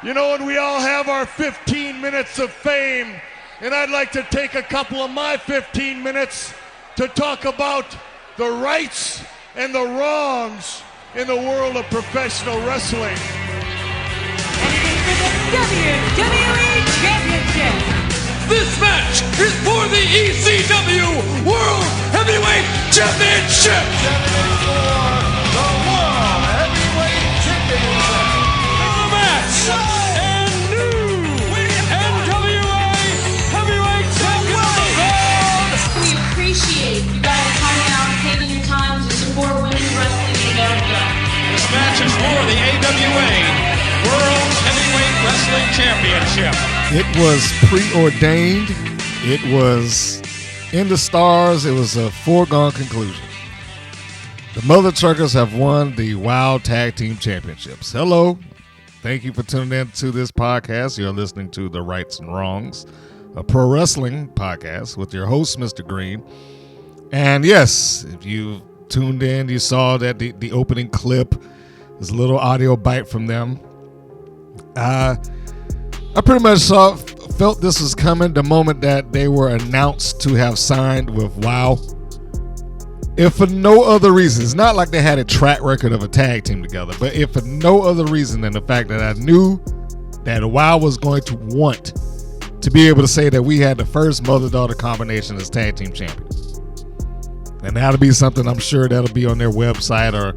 You know, and we all have our 15 minutes of fame, and I'd like to take a couple of my 15 minutes to talk about the rights and the wrongs in the world of professional wrestling. And it is for the WWE Championship. This match is for the ECW World Heavyweight Championship. 7 for the World Heavyweight Championship. The match and new NWA Heavyweight Champion. We appreciate you guys coming out and taking your time to support women's wrestling in America. This match is for the AWA World Heavyweight Wrestling Championship. It was preordained. It was in the stars. It was a foregone conclusion. The Mother Truckers have won the Wild Tag Team Championships. Hello. Thank you for tuning in to this podcast. You're listening to The Rights and Wrongs, a pro wrestling podcast with your host, Mr. Green. And yes, if you tuned in, you saw that the opening clip is a little audio bite from them. I pretty much felt this was coming the moment that they were announced to have signed with WOW. If for no other reason, it's not like they had a track record of a tag team together, but if for no other reason than the fact that I knew that WOW was going to want to be able to say that we had the first mother-daughter combination as tag team champions. And that'll be something I'm sure that'll be on their website or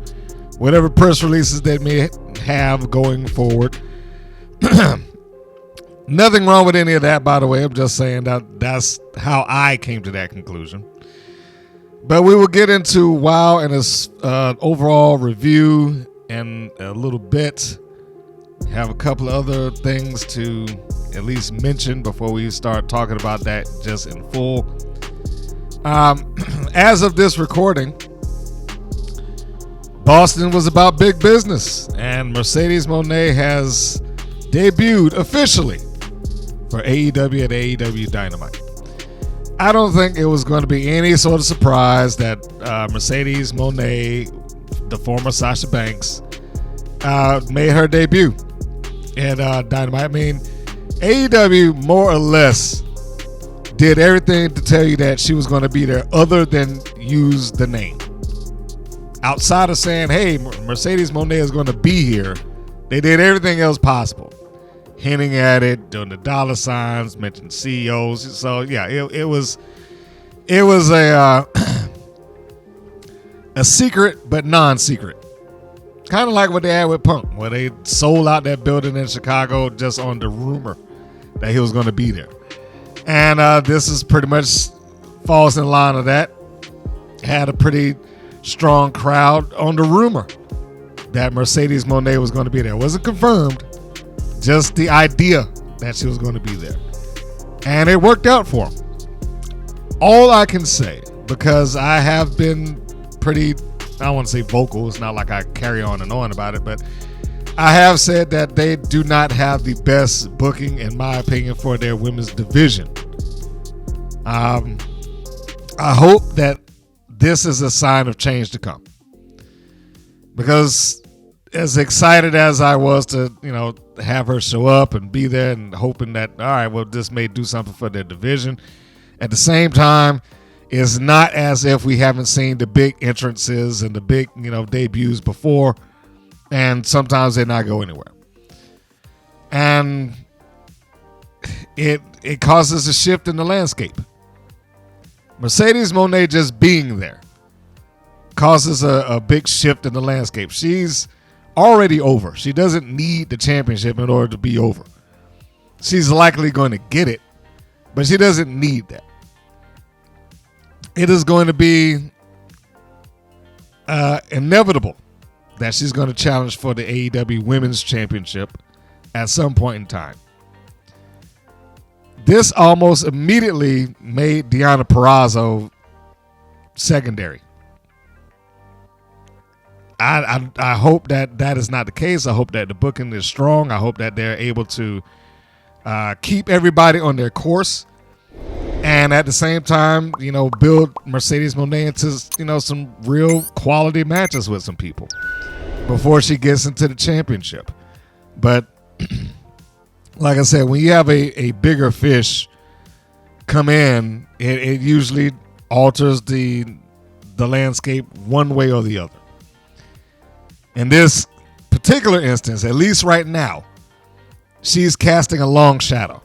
whatever press releases they may have going forward. Nothing wrong with any of that, by the way. I'm just saying that that's how I came to that conclusion. But we will get into WOW and its overall review in a little bit. Have a couple of other things to at least mention before we start talking about that just in full. As of this recording, Boston was about big business, and Mercedes Moné has debuted officially for AEW at AEW Dynamite. I don't think it was going to be any sort of surprise that Mercedes Moné, the former Sasha Banks, made her debut at Dynamite. I mean, AEW more or less did everything to tell you that she was going to be there other than use the name. Outside of saying, hey, Mercedes Moné is going to be here, they did everything else possible. Hinting at it, doing the dollar signs, mentioning CEOs. So yeah, it was a a secret but non-secret. Kind of like what they had with Punk, where they sold out that building in Chicago just on the rumor that he was going to be there. And this is pretty much falls in line of that. Had a pretty strong crowd on the rumor that Mercedes Moné was going to be there. It wasn't confirmed. Just the idea that she was going to be there. And it worked out for him. All I can say, because I have been pretty, I don't want to say vocal, it's not like I carry on and on about it, but I have said that they do not have the best booking, in my opinion, for their women's division. I hope that this is a sign of change to come. Because as excited as I was to, have her show up and be there and hoping that, all right, well, this may do something for their division. At the same time, it's not as if we haven't seen the big entrances and the big, debuts before, and sometimes they not go anywhere. And it causes a shift in the landscape. Mercedes Moné just being there causes a big shift in the landscape. She's already over. She doesn't need the championship in order to be over. She's likely going to get it, but she doesn't need that. It is going to be inevitable that she's going to challenge for the AEW Women's Championship at some point in time. This almost immediately made Deonna Purrazzo secondary. I hope that is not the case. I hope that the booking is strong. I hope that they're able to keep everybody on their course, and at the same time, build Mercedes Moné into some real quality matches with some people before she gets into the championship. But like I said, when you have a bigger fish come in, it usually alters the landscape one way or the other. In this particular instance, at least right now, she's casting a long shadow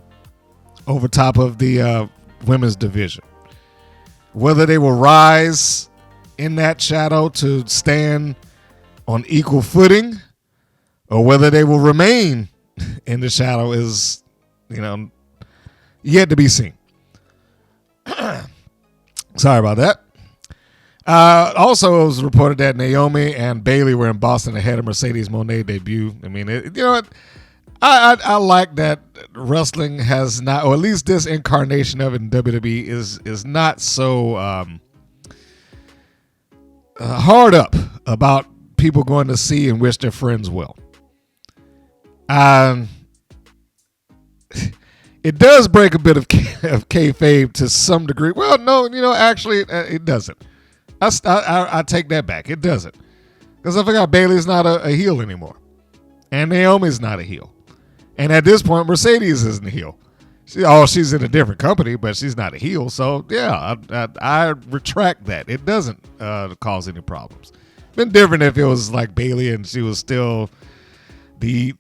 over top of the women's division. Whether they will rise in that shadow to stand on equal footing or whether they will remain in the shadow is, yet to be seen. Sorry about that. Also, it was reported that Naomi and Bayley were in Boston ahead of Mercedes Moné debut. I mean, I like that wrestling has not, or at least this incarnation of it in WWE is not so hard up about people going to see and wish their friends well. It does break a bit of kayfabe to some degree. Well, no, actually, it doesn't. I take that back. It doesn't. Because I forgot Bayley's not a heel anymore. And Naomi's not a heel. And at this point, Mercedes isn't a heel. She's in a different company, but she's not a heel. So, yeah, I retract that. It doesn't cause any problems. Been different if it was like Bayley and she was still the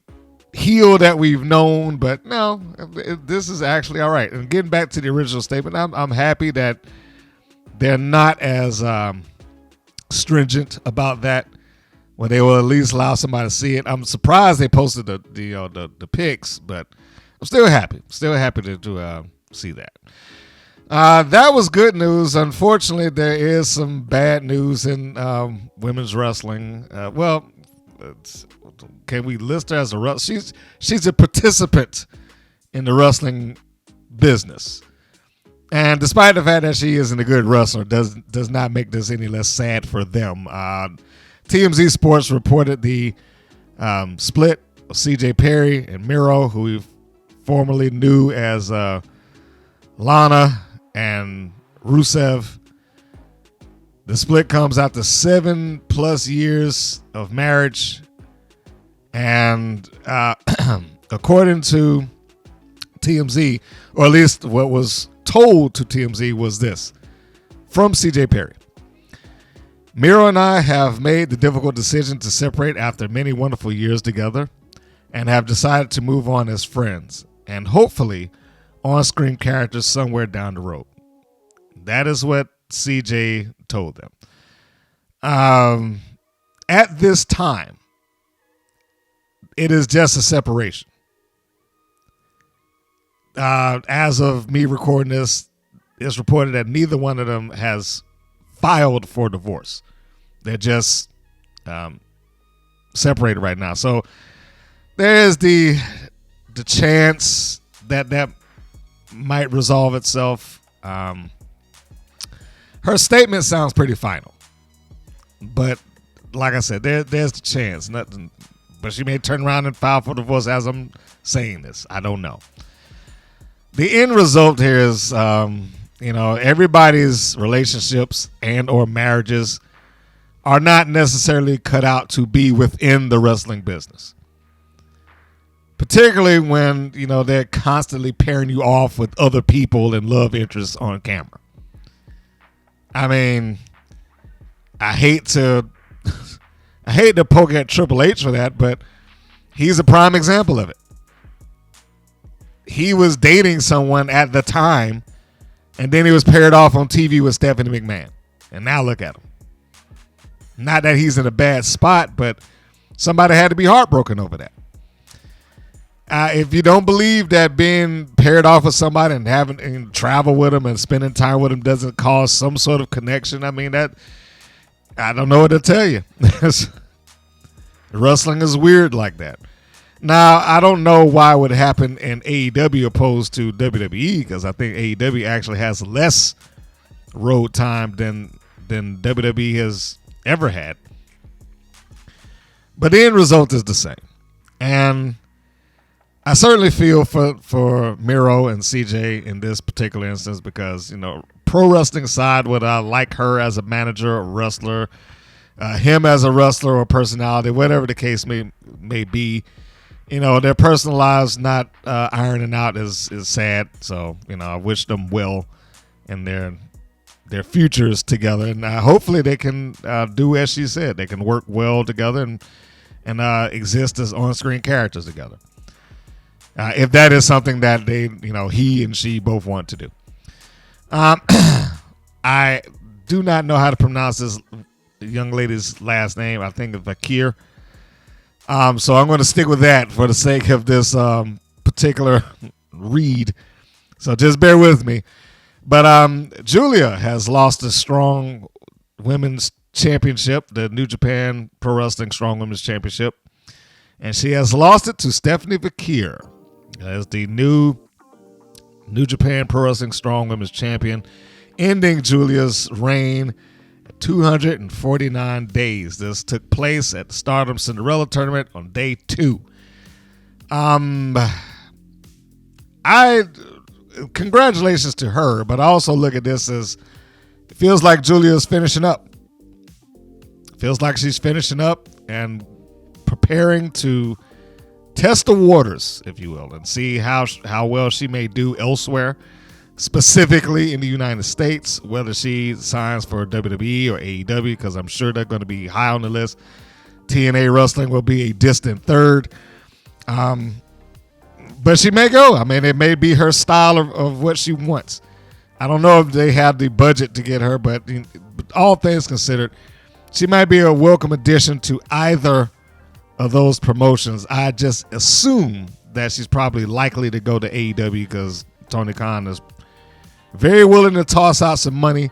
heel that we've known. But no, this is actually all right. And getting back to the original statement, I'm happy that they're not as stringent about that when they will at least allow somebody to see it. I'm surprised they posted the pics, but I'm still happy. Still happy to see that. That was good news. Unfortunately, there is some bad news in women's wrestling. Can we list her as a wrestler? She's a participant in the wrestling business. And despite the fact that she isn't a good wrestler, does not make this any less sad for them. TMZ Sports reported the split of CJ Perry and Miro, who we formerly knew as Lana and Rusev. The split comes after 7+ years of marriage. And according to TMZ, or at least what was told to TMZ was this from CJ Perry. Miro and I have made the difficult decision to separate after many wonderful years together and have decided to move on as friends and hopefully on-screen characters somewhere down the road. That is what CJ told them. At this time, it is just a separation. As of me recording this, it's reported that neither one of them has filed for divorce. They're just separated right now. So there's the chance that might resolve itself. Her statement sounds pretty final, but like I said, there's the chance. Nothing, but she may turn around and file for divorce as I'm saying this. I don't know. The end result here is, everybody's relationships and or marriages are not necessarily cut out to be within the wrestling business. Particularly when, they're constantly pairing you off with other people and love interests on camera. I mean, I hate to poke at Triple H for that, but he's a prime example of it. He was dating someone at the time, and then he was paired off on TV with Stephanie McMahon. And now look at him. Not that he's in a bad spot, but somebody had to be heartbroken over that. If you don't believe that being paired off with somebody and having and travel with them and spending time with them doesn't cause some sort of connection, I mean, that I don't know what to tell you. Wrestling is weird like that. Now, I don't know why it would happen in AEW opposed to WWE, because I think AEW actually has less road time than WWE has ever had. But the end result is the same. And I certainly feel for Miro and CJ in this particular instance because, pro wrestling side, whether I like her as a manager or wrestler, him as a wrestler or personality, whatever the case may be, their personal lives not ironing out is sad. So, I wish them well in their futures together. And hopefully they can do as she said. They can work well together and exist as on-screen characters together. If that is something that they, he and she both want to do. I do not know how to pronounce this young lady's last name. I think it's Vakir. So I'm going to stick with that for the sake of this particular read. So just bear with me. But Julia has lost a strong women's championship, the New Japan Pro Wrestling Strong Women's Championship. And she has lost it to Stephanie Vakir as the New Japan Pro Wrestling Strong Women's Champion, ending Julia's reign at 249 days. This took place at the Stardom Cinderella Tournament on day 2. Congratulations to her, but I also look at this as it feels like Julia's finishing up. Feels like she's finishing up and preparing to test the waters, if you will, and see how well she may do elsewhere, specifically in the United States, whether she signs for WWE or AEW, because I'm sure they're going to be high on the list. TNA Wrestling will be a distant third. But she may go. I mean, it may be her style of what she wants. I don't know if they have the budget to get her, but all things considered, she might be a welcome addition to either of those promotions. I just assume that she's probably likely to go to AEW because Tony Khan is very willing to toss out some money,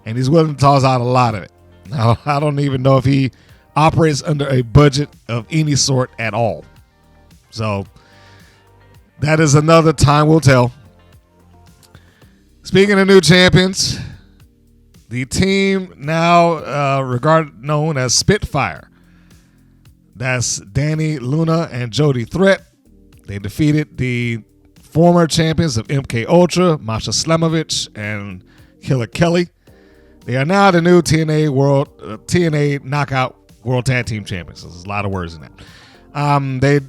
and he's willing to toss out a lot of it. Now, I don't even know if he operates under a budget of any sort at all. So that is another time will tell. Speaking of new champions, the team now known as Spitfire. That's Danny Luna and Jody Threat. They defeated the former champions of MK Ultra, Masha Slamovich and Killer Kelly. They are now the new TNA Knockout World Tag Team Champions. There's a lot of words in that. They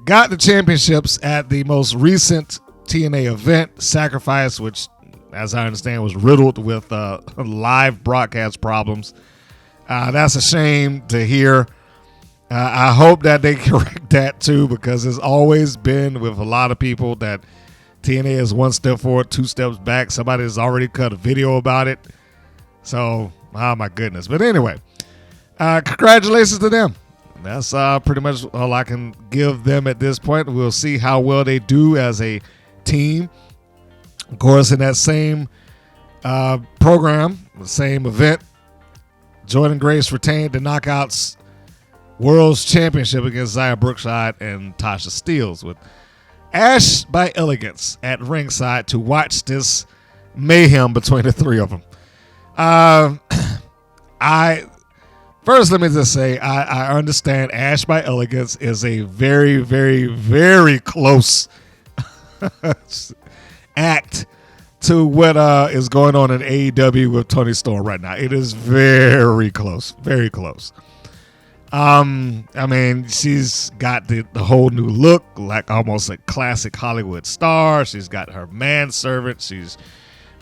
got the championships at the most recent TNA event, Sacrifice, which, as I understand, was riddled with live broadcast problems. That's a shame to hear. I hope that they correct that too, because it's always been with a lot of people that TNA is one step forward, 2 steps back. Somebody has already cut a video about it. So, oh my goodness. But anyway, congratulations to them. That's pretty much all I can give them at this point. We'll see how well they do as a team. Of course, in that same program, the same event, Jordan Grace retained the Knockouts World's Championship against Zaya Brookshire and Tasha Steelz, with Ash by Elegance at ringside to watch this mayhem between the three of them. First, let me just say, I understand Ash by Elegance is a very, very, very close act to what is going on in AEW with Toni Storm right now. It is very close, very close. I mean, she's got the whole new look, like almost a classic Hollywood star. She's got her manservant. She's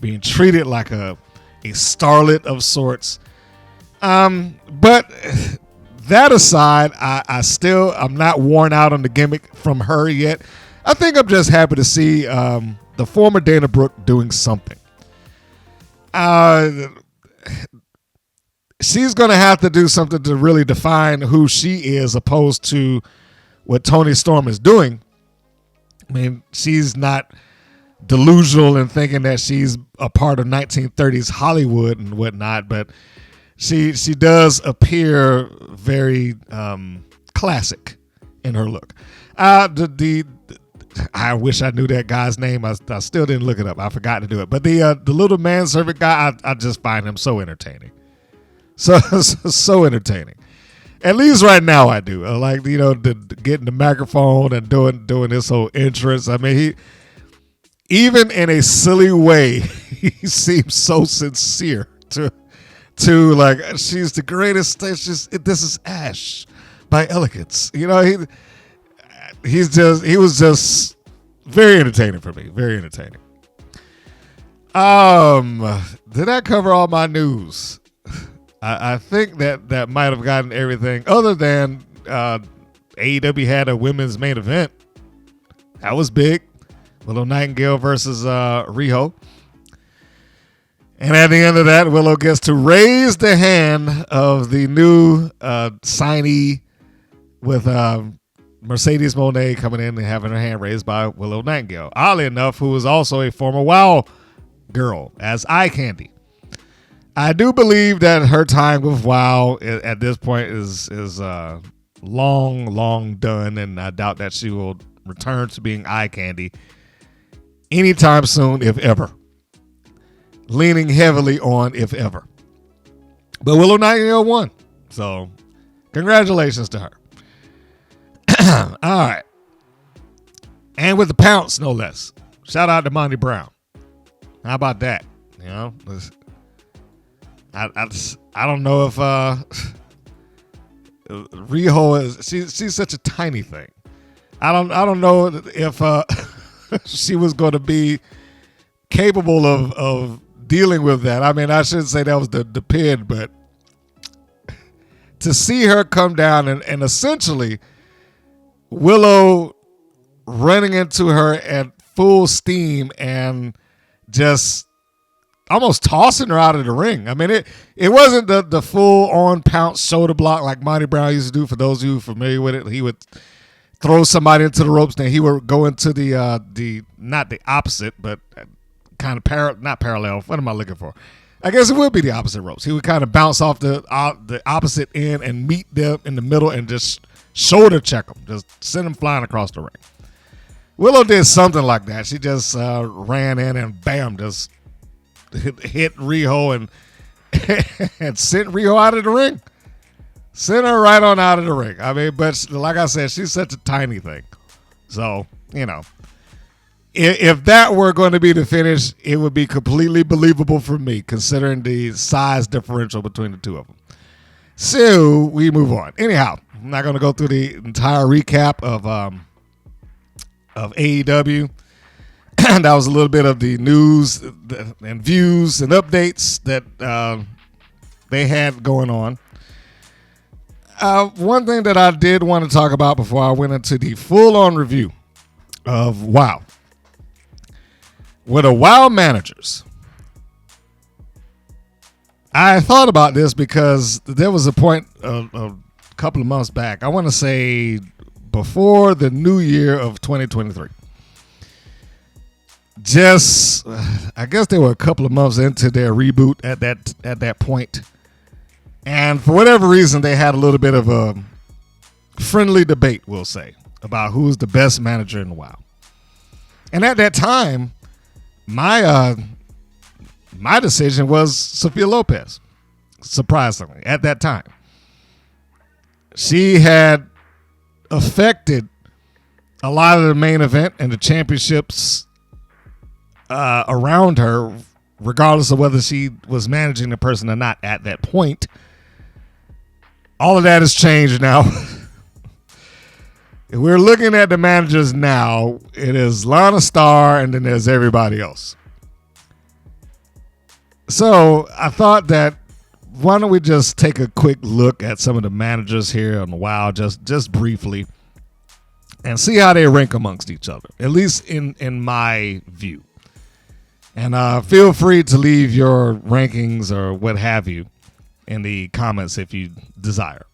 being treated like a starlet of sorts. But that aside, I'm not worn out on the gimmick from her yet. I think I'm just happy to see the former Dana Brooke doing something. She's going to have to do something to really define who she is, opposed to what Toni Storm is doing. I mean, she's not delusional in thinking that she's a part of 1930s Hollywood and whatnot, but she does appear very classic in her look. I wish I knew that guy's name. I still didn't look it up. I forgot to do it. But the little manservant guy, I just find him so entertaining. So entertaining. At least right now I do. I like, getting the microphone and doing this whole entrance. I mean, even in a silly way, he seems so sincere to like, she's the greatest. This is Ash by Elegance. he was just very entertaining for me. Very entertaining. Did that cover all my news? I think that might have gotten everything other than AEW had a women's main event. That was big. Willow Nightingale versus Riho. And at the end of that, Willow gets to raise the hand of the new signee with Mercedes Moné coming in and having her hand raised by Willow Nightingale. Oddly enough, who was also a former WoW girl as eye candy. I do believe that her time with WoW at this point is long done, and I doubt that she will return to being eye candy anytime soon, if ever. Leaning heavily on if ever. But Willow Nightingale won, so congratulations to her. All right. And with the pounce, no less. Shout out to Monty Brown. How about that? You know, I don't know if Riho is she's such a tiny thing. I don't know if she was going to be capable of dealing with that. I mean, I shouldn't say that was the pin, but to see her come down and essentially Willow running into her at full steam and just almost tossing her out of the ring. I mean, it wasn't the full on pounce shoulder block like Monty Brown used to do. For those of you familiar with it, he would throw somebody into the ropes, then he would go into the not the opposite, but kind of not parallel. What am I looking for? I guess it would be the opposite ropes. He would kind of bounce off the opposite end and meet them in the middle and just shoulder check them, just send them flying across the ring. Willow did something like that. She just ran in and bam, just hit Riho and sent Riho out of the ring. Sent her right on out of the ring. I mean, but like I said, she's such a tiny thing. So, you know, if that were going to be the finish, it would be completely believable for me, considering the size differential between the two of them. So we move on. Anyhow, I'm not going to go through the entire recap of AEW. That was a little bit of the news and views and updates that they had going on. One thing that I did want to talk about before I went into the full-on review of WoW. With the WoW managers, I thought about this because there was a point a couple of months back, I want to say before the new year of 2023. Just, I guess they were a couple of months into their reboot at that point. And for whatever reason, they had a little bit of a friendly debate, we'll say, about who's the best manager in WoW. And at that time, my decision was Sophia Lopez, surprisingly, at that time. She had affected a lot of the main event and the championships around her, regardless of whether she was managing the person or not at that point. All of that has changed now. If we're looking at the managers now, it is Lana Starr and then there's everybody else. So I thought that why don't we just take a quick look at some of the managers here on WoW just briefly and see how they rank amongst each other, at least in my view. And feel free to leave your rankings or what have you in the comments if you desire.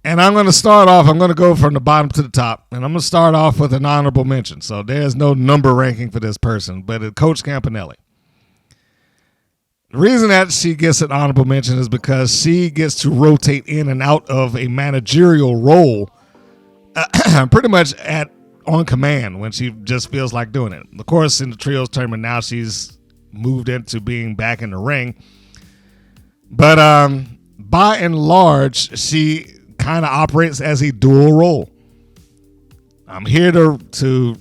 And I'm going to start off, I'm going to go from the bottom to the top, and I'm going to start off with an honorable mention. So there's no number ranking for this person, but it's Coach Campanelli. The reason that she gets an honorable mention is because she gets to rotate in and out of a managerial role pretty much on command when she just feels like doing it. Of course, in the trios tournament now, she's moved into being back in the ring. But by and large, she kind of operates as a dual role. I'm here to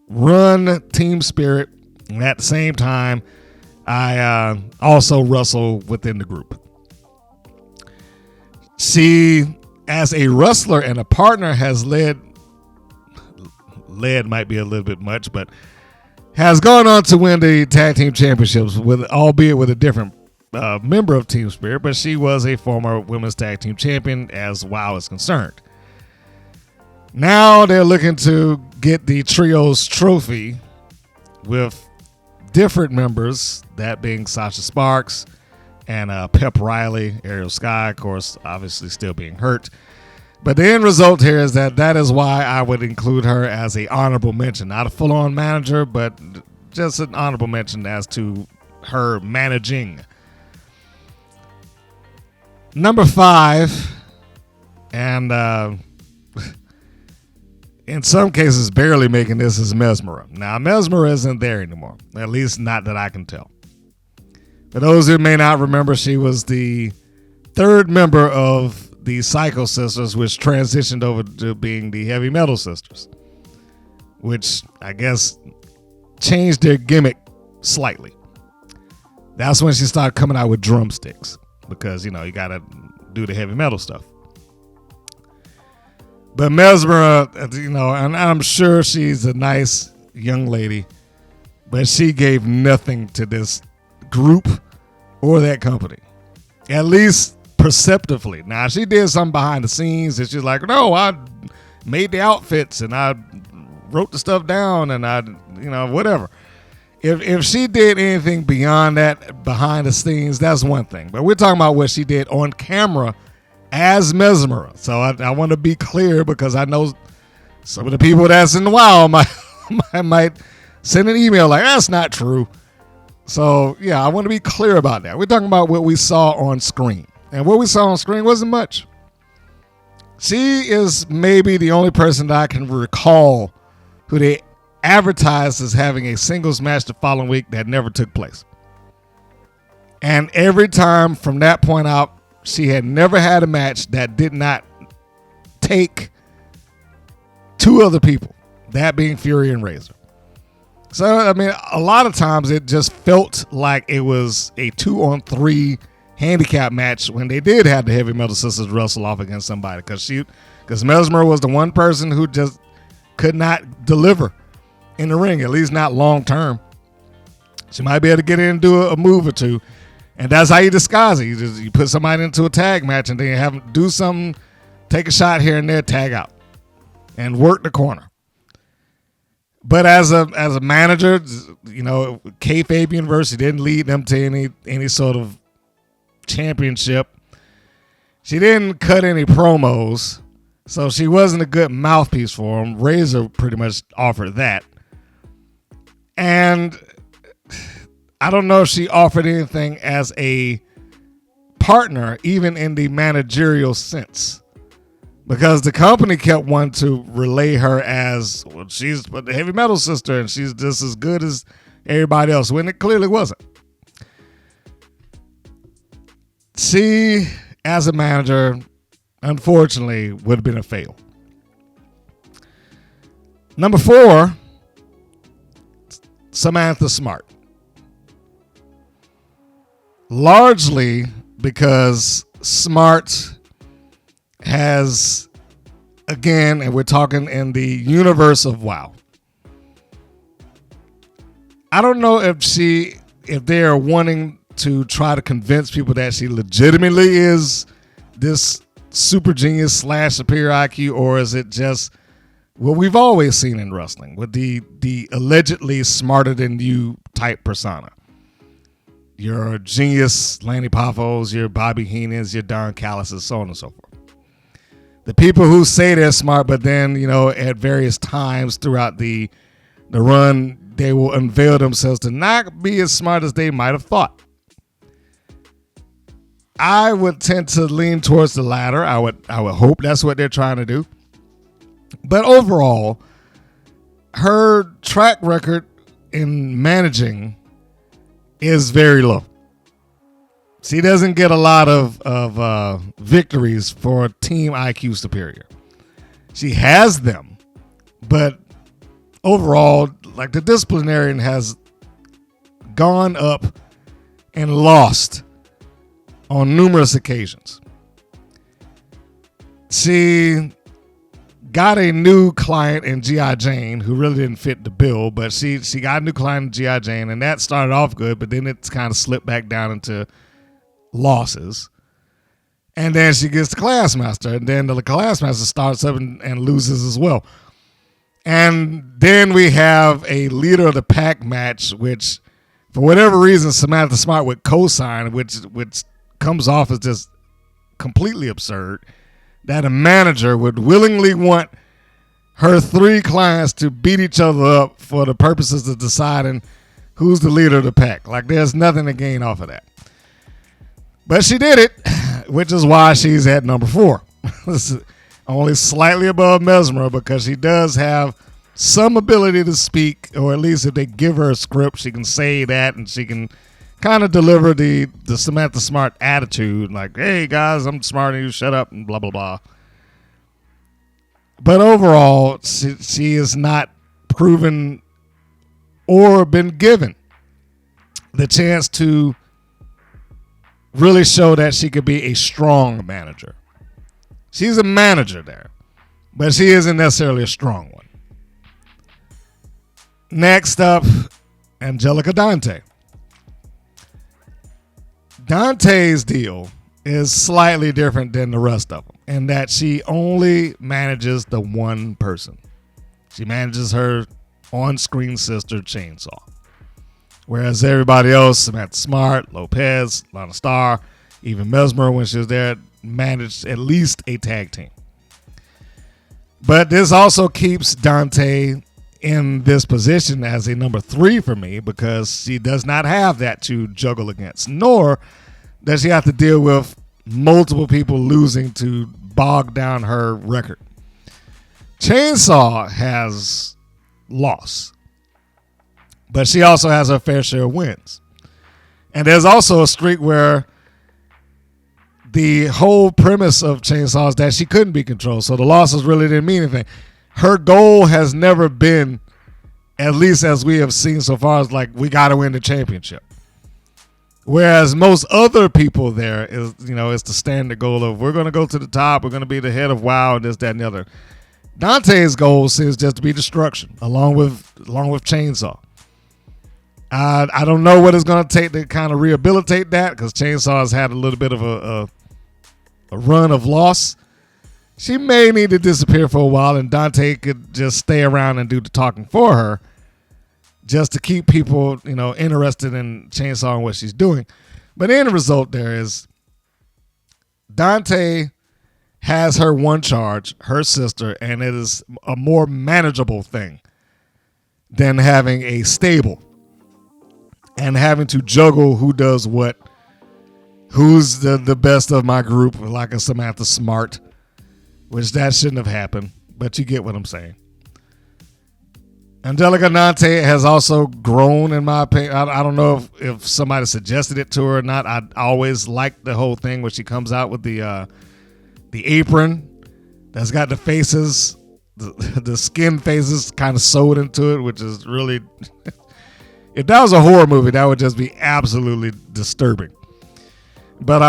run team spirit, and at the same time, I also wrestle within the group. She as a wrestler and a partner has led might be a little bit much, but has gone on to win the tag team championships, albeit with a different member of Team Spirit, but she was a former women's tag team champion as WOW is concerned. Now they're looking to get the trios trophy with different members, that being Sasha Sparks and Pep Riley, Ariel Sky, of course, obviously still being hurt. But the end result here is that is why I would include her as a honorable mention. Not a full-on manager, but just an honorable mention as to her managing. Number 5, and in some cases barely making this, is Mesmera. Now, Mesmera isn't there anymore, at least not that I can tell. For those who may not remember, she was the third member of the Psycho Sisters, which transitioned over to being the Heavy Metal Sisters, which I guess changed their gimmick slightly. That's when she started coming out with drumsticks, because, you got to do the heavy metal stuff. But Mesmera, and I'm sure she's a nice young lady, but she gave nothing to this group or that company, at least perceptively. Now, she did something behind the scenes and she's like, no, I made the outfits and I wrote the stuff down and I, whatever. If she did anything beyond that behind the scenes, that's one thing. But we're talking about what she did on camera as Mesmera. So I want to be clear, because I know some of the people that's in the WOW might send an email like, that's not true. So, yeah, I want to be clear about that. We're talking about what we saw on screen. And what we saw on screen wasn't much. She is maybe the only person that I can recall who they advertised as having a singles match the following week that never took place. And every time from that point out, she had never had a match that did not take 2 other people, that being Fury and Razor. So, I mean, a lot of times it just felt like it was a 2-on-3 handicap match when they did have the Heavy Metal Sisters wrestle off against somebody, because Mesmera was the one person who just could not deliver in the ring, at least not long term. She might be able to get in and do a move or two, and that's how you disguise it. You put somebody into a tag match and then you have them do something, take a shot here and there, tag out, and work the corner. But as a manager, kayfabe University didn't lead them to any sort of championship. She didn't cut any promos, so she wasn't a good mouthpiece for him. Razor pretty much offered that. And I don't know if she offered anything as a partner, even in the managerial sense, because the company kept wanting to relay her as, well, she's the Heavy Metal Sister and she's just as good as everybody else, when it clearly wasn't. She, as a manager, unfortunately, would have been a fail. Number 4, Samantha Smart. Largely because Smart has, again, and we're talking in the universe of WOW, I don't know if they are wanting to try to convince people that she legitimately is this super genius / superior IQ, or is it just what we've always seen in wrestling with the allegedly smarter than you type persona? Your genius Lanny Poffos, your Bobby Heenans, your Don Callises, so on and so forth. The people who say they're smart, but then, at various times throughout the run, they will unveil themselves to not be as smart as they might have thought. I would tend to lean towards the latter. I would hope that's what they're trying to do. But overall, her track record in managing is very low. She doesn't get a lot of victories for Team IQ Superior. She has them, but overall, like, the disciplinarian has gone up and lost on numerous occasions. she got a new client in G.I. Jane who really didn't fit the bill, but she got a new client in G.I. Jane, and that started off good, but then it's kind of slipped back down into losses. And then she gets the ClassMaster, and then the ClassMaster starts up and loses as well. And then we have a leader of the pack match, which for whatever reason Samantha Smart would co-sign, which comes off as just completely absurd, that a manager would willingly want her 3 clients to beat each other up for the purposes of deciding who's the leader of the pack. Like, there's nothing to gain off of that. But she did it, which is why she's at number 4. This is only slightly above Mesmer, because she does have some ability to speak, or at least if they give her a script, she can say that, and she can kind of deliver the Samantha Smart attitude, like, hey guys, I'm smarter than you, shut up, and blah, blah, blah. But overall, she is not proven or been given the chance to really show that she could be a strong manager. She's a manager there, but she isn't necessarily a strong one. Next up, Angelica Dante. Dante's deal is slightly different than the rest of them in that she only manages the one person. She manages her on-screen sister, Chainsaw. Whereas everybody else, Samantha Smart, Lopez, Lana Starr, even Mesmer when she was there, managed at least a tag team. But this also keeps Dante in this position as a number 3 for me, because she does not have that to juggle against, nor does she have to deal with multiple people losing to bog down her record. Chainsaw has lost, but she also has her fair share of wins. And there's also a streak where the whole premise of Chainsaw is that she couldn't be controlled, so the losses really didn't mean anything. Her goal has never been, at least as we have seen so far, is like, we got to win the championship. Whereas most other people there is, it's the standard goal of, we're going to go to the top, we're going to be the head of WoW, and this, that, and the other. Dante's goal seems just to be destruction, along with Chainsaw. I don't know what it's going to take to kind of rehabilitate that, because Chainsaw has had a little bit of a run of loss. She may need to disappear for a while, and Dante could just stay around and do the talking for her, just to keep people, interested in Chainsaw and what she's doing. But the end result there is Dante has her one charge, her sister, and it is a more manageable thing than having a stable and having to juggle who does what, who's the best of my group, like a Samantha Smart, which that shouldn't have happened, but you get what I'm saying. Angelica Dante has also grown, in my opinion. I don't know if somebody suggested it to her or not. I always liked the whole thing where she comes out with the apron that's got the faces, the skin faces kind of sewed into it, which is really, if that was a horror movie, that would just be absolutely disturbing. But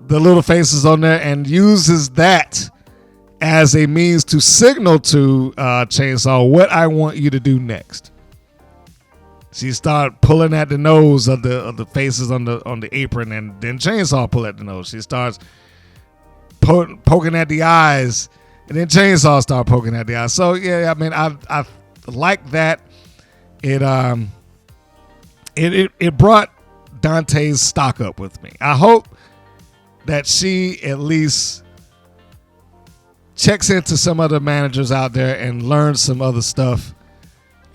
the little faces on there, and uses that as a means to signal to Chainsaw what I want you to do next. She started pulling at the nose of the faces on the apron, and then Chainsaw pull at the nose. She starts poking at the eyes, and then Chainsaw start poking at the eyes. So yeah, I mean, I like that. It brought Dante's stock up with me. I hope that she at least checks into some other managers out there and learns some other stuff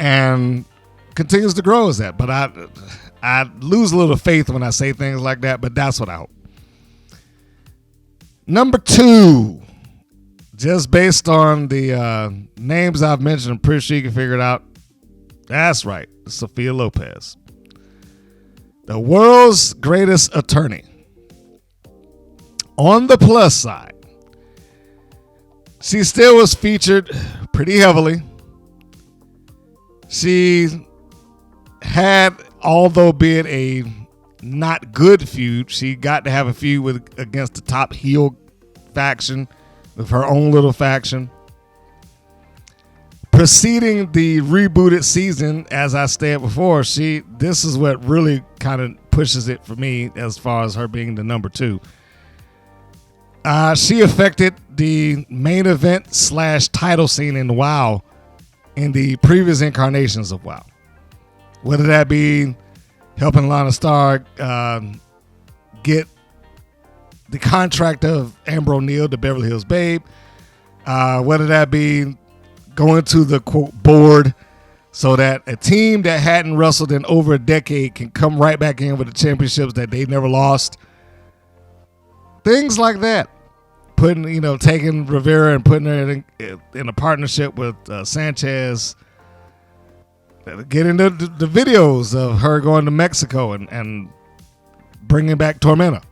and continues to grow as that. But I lose a little faith when I say things like that, but that's what I hope. Number 2, just based on the names I've mentioned, I'm pretty sure you can figure it out. That's right, Sophia Lopez, the world's greatest attorney. On the plus side, she still was featured pretty heavily. She had, although being a not good feud, she got to have a feud against the top heel faction, with her own little faction. Preceding the rebooted season, as I stated before, this is what really kind of pushes it for me as far as her being the number 2. She affected the main event / title scene in WoW in the previous incarnations of WoW. Whether that be helping Lana Starr get the contract of Amber O'Neal to Beverly Hills Babe, whether that be going to the quote board so that a team that hadn't wrestled in over a decade can come right back in with the championships that they never lost. Things like that. Taking Rivera and putting her in a partnership with Sanchez. Getting the videos of her going to Mexico and bringing back Tormenta.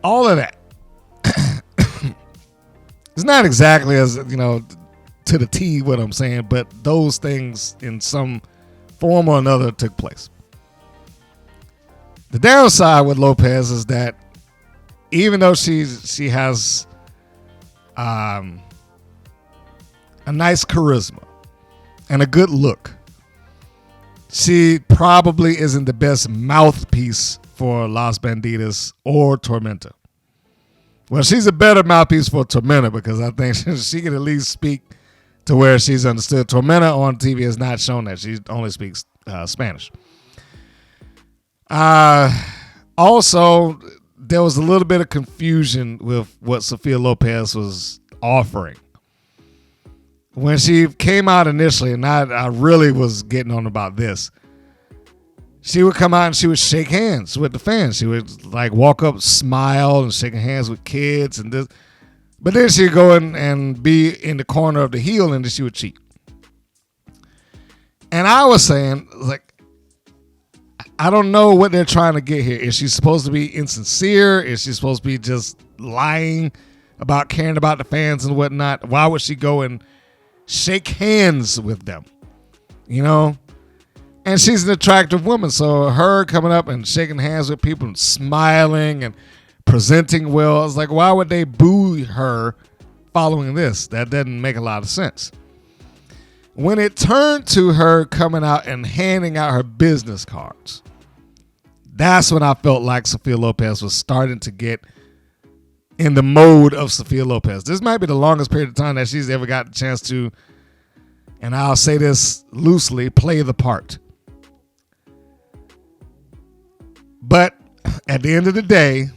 All of that. It's not exactly as, to the T what I'm saying, but those things in some form or another took place. The downside with Lopez is that even though she has a nice charisma and a good look, she probably isn't the best mouthpiece for Las Banditas or Tormenta. Well, she's a better mouthpiece for Tormenta because I think she can at least speak to where she's understood. Tormenta on TV has not shown that. She only speaks Spanish. Also, there was a little bit of confusion with what Sophia Lopez was offering. When she came out initially, and I really was getting on about this, she would come out and she would shake hands with the fans. She would walk up, smile, and shaking hands with kids and this. But then she'd go in and be in the corner of the heel, and then she would cheat. And I was saying, I don't know what they're trying to get here. Is she supposed to be insincere? Is she supposed to be just lying about caring about the fans and whatnot? Why would she go and shake hands with them? And she's an attractive woman, so her coming up and shaking hands with people and smiling and presenting well, it's like, why would they boo her following this? That doesn't make a lot of sense. When it turned to her coming out and handing out her business cards, that's when I felt like Sophia Lopez was starting to get in the mode of Sophia Lopez. This might be the longest period of time that she's ever got a chance to, and I'll say this loosely, play the part. But at the end of the day,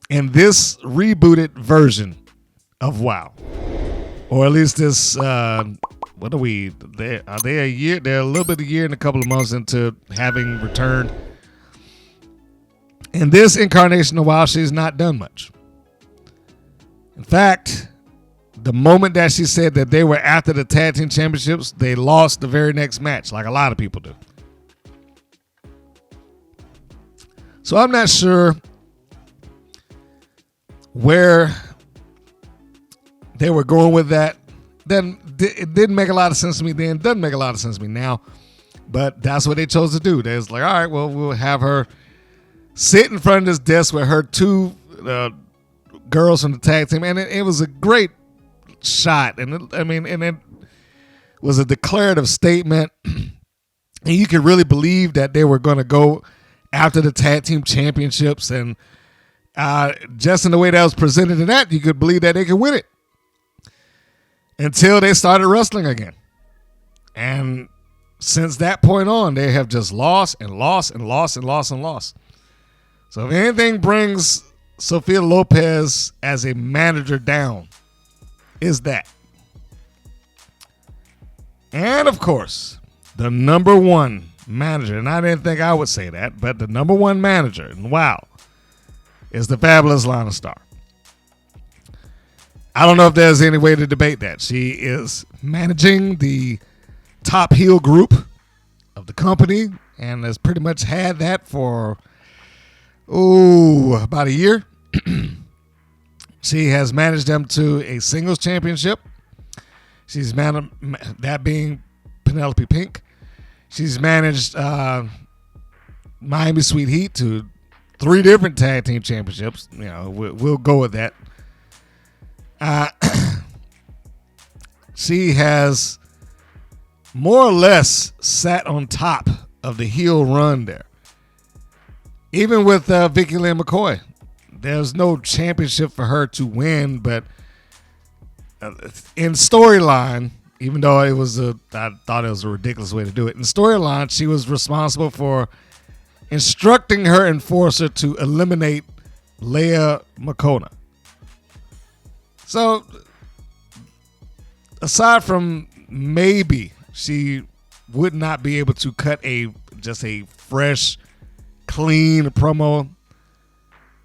in this rebooted version of WoW, or at least this, what are we? Are they a year? They're a little bit a year and a couple of months into having returned. In this incarnation of WoW, she's not done much. In fact, the moment that she said that they were after the tag team championships, they lost the very next match, like a lot of people do. So I'm not sure where they were going with that. Then it didn't make a lot of sense to me then. Doesn't make a lot of sense to me now. But that's what they chose to do. They was like, all right, well, we'll have her sit in front of this desk with her two girls from the tag team. And it was a great shot. And it was a declarative statement. And you could really believe that they were going to go after the tag team championships. And just in the way that was presented in that, you could believe that they could win it. Until they started wrestling again. And since that point on, they have just lost and lost and lost and lost and lost. So if anything brings Sophia Lopez as a manager down, is that. And of course, the number one manager, and I didn't think I would say that, but the number one manager in WoW is the fabulous Lana Starr. I don't know if there's any way to debate that. She is managing the top heel group of the company and has pretty much had that for, about a year. She has managed them to a singles championship. She's managed, that being Penelope Pink. She's managed Miami Sweet Heat to 3 different tag team championships. We'll go with that. She has more or less sat on top of the heel run there. Even with Vicky Lynn McCoy, there's no championship for her to win, but in storyline, even though I thought it was a ridiculous way to do it. In storyline, she was responsible for instructing her enforcer to eliminate Leah McCona. So, aside from maybe she would not be able to cut just a fresh, clean promo,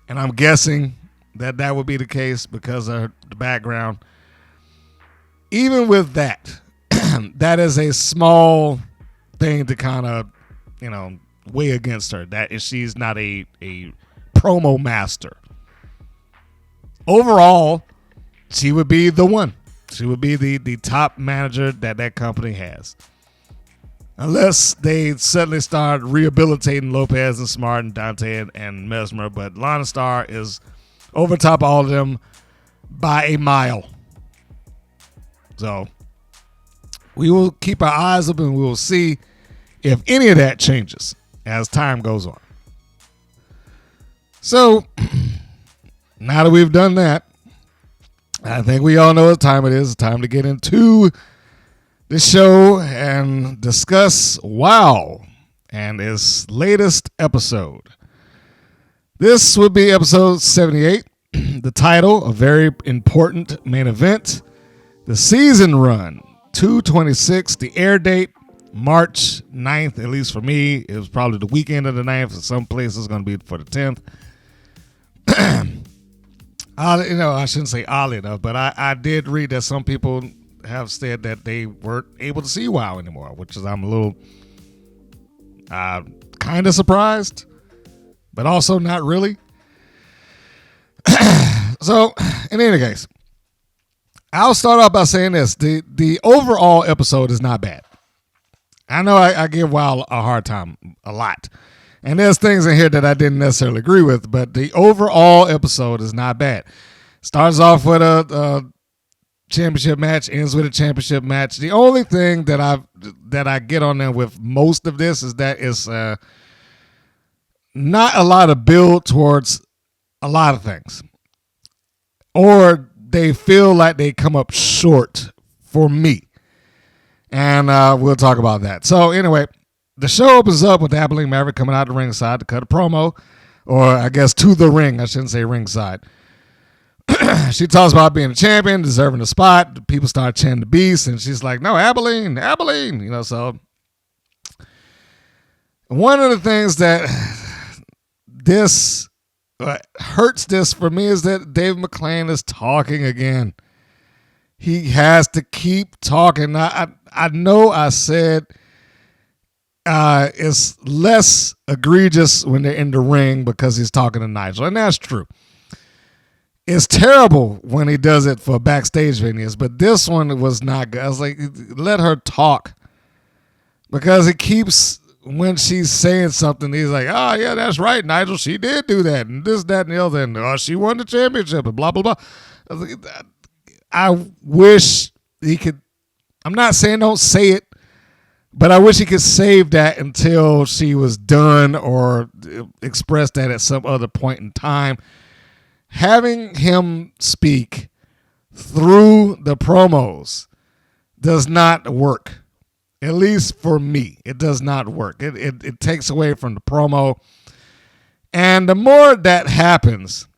and I'm guessing that would be the case because of the background. Even with that, that is a small thing to kind of, weigh against her. That is, she's not a promo master. Overall, she would be the one. She would be the top manager that company has. Unless they suddenly start rehabilitating Lopez and Smart and Dante and Mesmer. But Lana Starr is over top of all of them by a mile. So we will keep our eyes open. We will see if any of that changes as time goes on. So now that we've done that, I think we all know what time it is. It's time to get into the show and discuss WoW and its latest episode. This would be episode 78. The title, a very important main event. The season run, 226. The air date, March 9th, at least for me. It was probably the weekend of the 9th. For some places, it's going to be for the 10th. I shouldn't say oddly enough, but I did read that some people have said that they weren't able to see WoW anymore, which is I'm a little kind of surprised, but also not really. So, in any case, I'll start off by saying this. The overall episode is not bad. I know I give WoW a hard time a lot. And there's things in here that I didn't necessarily agree with, but the overall episode is not bad. Starts off with a championship match, ends with a championship match. The only thing that I get on there with most of this is that it's not a lot of build towards a lot of things. Or they feel like they come up short for me. And we'll talk about that. So anyway, the show opens up with Abilene Maverick coming out the ringside to cut a promo. Or I guess to the ring. I shouldn't say ringside. She talks about being a champion, deserving the spot. People start chanting the beast. And she's like, no, Abilene. So one of the things that this hurts this for me is that Dave McClain is talking again. He has to keep talking. I know I said it's less egregious when they're in the ring because he's talking to Nigel, and that's true. It's terrible when he does it for backstage venues, but this one was not good. I was like, let her talk, because it keeps, when she's saying something, he's like, oh, yeah, that's right, Nigel. She did do that, and this, that, and the other, and she won the championship, and blah, blah, blah. I wish he could, I'm not saying don't say it, but I wish he could save that until she was done or express that at some other point in time. Having him speak through the promos does not work. At least for me, it does not work. It takes away from the promo. And the more that happens,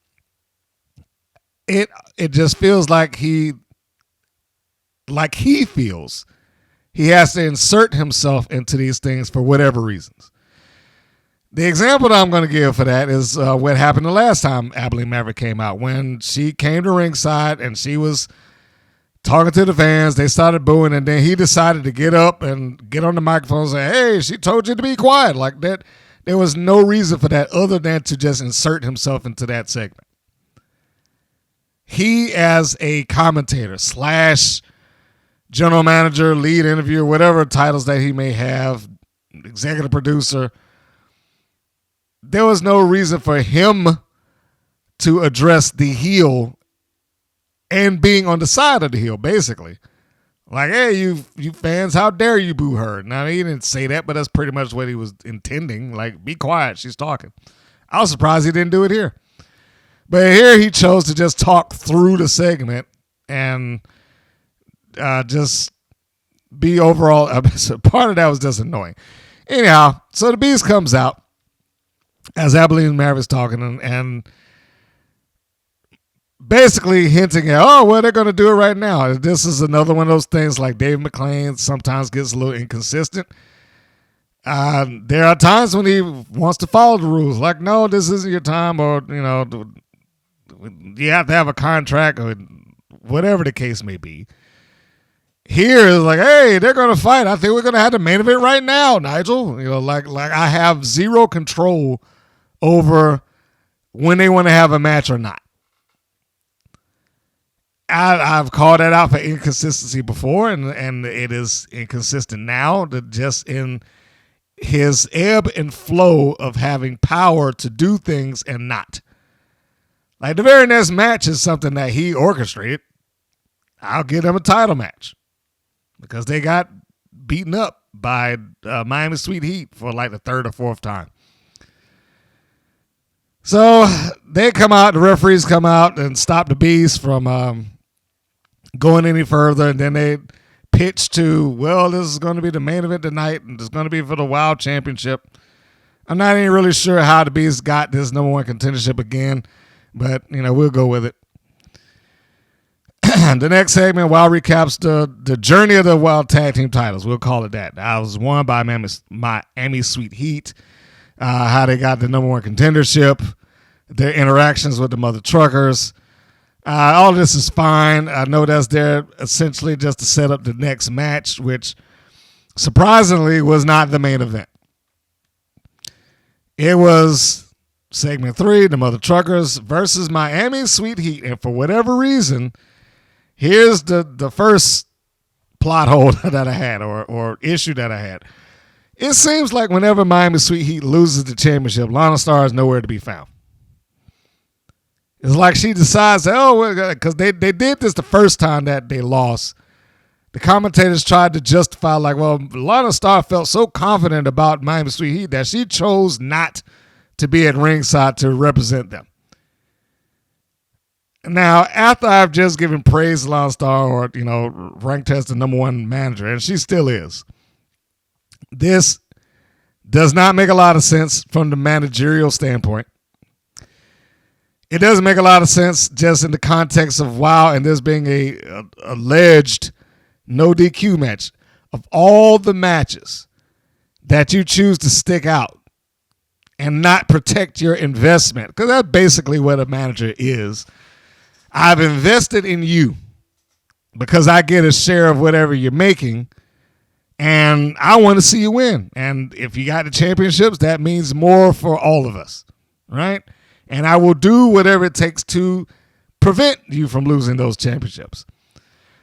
it just feels like he feels he has to insert himself into these things for whatever reasons. The example that I'm going to give for that is what happened the last time Abilene Maverick came out. When she came to ringside and she was talking to the fans, they started booing, and then he decided to get up and get on the microphone and say, hey, she told you to be quiet. Like that. There was no reason for that other than to just insert himself into that segment. He, as a commentator / general manager, lead interviewer, whatever titles that he may have, executive producer, there was no reason for him to address the heel and being on the side of the heel, basically. Like, hey, you fans, how dare you boo her? Now, he didn't say that, but that's pretty much what he was intending. Like, be quiet, she's talking. I was surprised he didn't do it here. But here he chose to just talk through the segment and just be overall. So part of that was just annoying. Anyhow, so the Beast comes out as Abilene Maverick's talking and basically hinting at, oh, well, they're going to do it right now. This is another one of those things like Dave McClain sometimes gets a little inconsistent. There are times when he wants to follow the rules, like, no, this isn't your time, or, you have to have a contract, or whatever the case may be. Here is like, hey, they're going to fight. I think we're going to have the main event right now, Nigel. Like I have zero control over when they want to have a match or not. I've called that out for inconsistency before, and it is inconsistent now, just in his ebb and flow of having power to do things and not. Like the very next match is something that he orchestrated. I'll give them a title match because they got beaten up by Miami Sweet Heat for like the third or fourth time. So they come out, the referees come out and stop the Beast from going any further, and then they pitch to, well, this is going to be the main event tonight, and it's going to be for the Wild Championship. I'm not even really sure how the Beast got this number one contendership again, but, we'll go with it. The next segment, Wild recaps the journey of the Wild Tag Team titles. We'll call it that. I was won by Miami Sweet Heat, how they got the number one contendership, their interactions with the Mother Truckers. All of this is fine. I know that's there essentially just to set up the next match, which surprisingly was not the main event. It was segment 3, the Mother Truckers versus Miami Sweet Heat. And for whatever reason, here's the first plot hole that I had or issue that I had. It seems like whenever Miami Sweet Heat loses the championship, Lana Starr is nowhere to be found. It's like she decides that, because they did this the first time that they lost. The commentators tried to justify, like, well, Lana Starr felt so confident about Miami Sweet Heat that she chose not to be at ringside to represent them. Now, after I've just given praise to Lana Starr, or, ranked as the number one manager, and she still is, this does not make a lot of sense from the managerial standpoint. It doesn't make a lot of sense just in the context of WoW and this being a alleged no DQ match. Of all the matches that you choose to stick out and not protect your investment, because that's basically what a manager is. I've invested in you because I get a share of whatever you're making, and I want to see you win. And if you got the championships, that means more for all of us, right? And I will do whatever it takes to prevent you from losing those championships.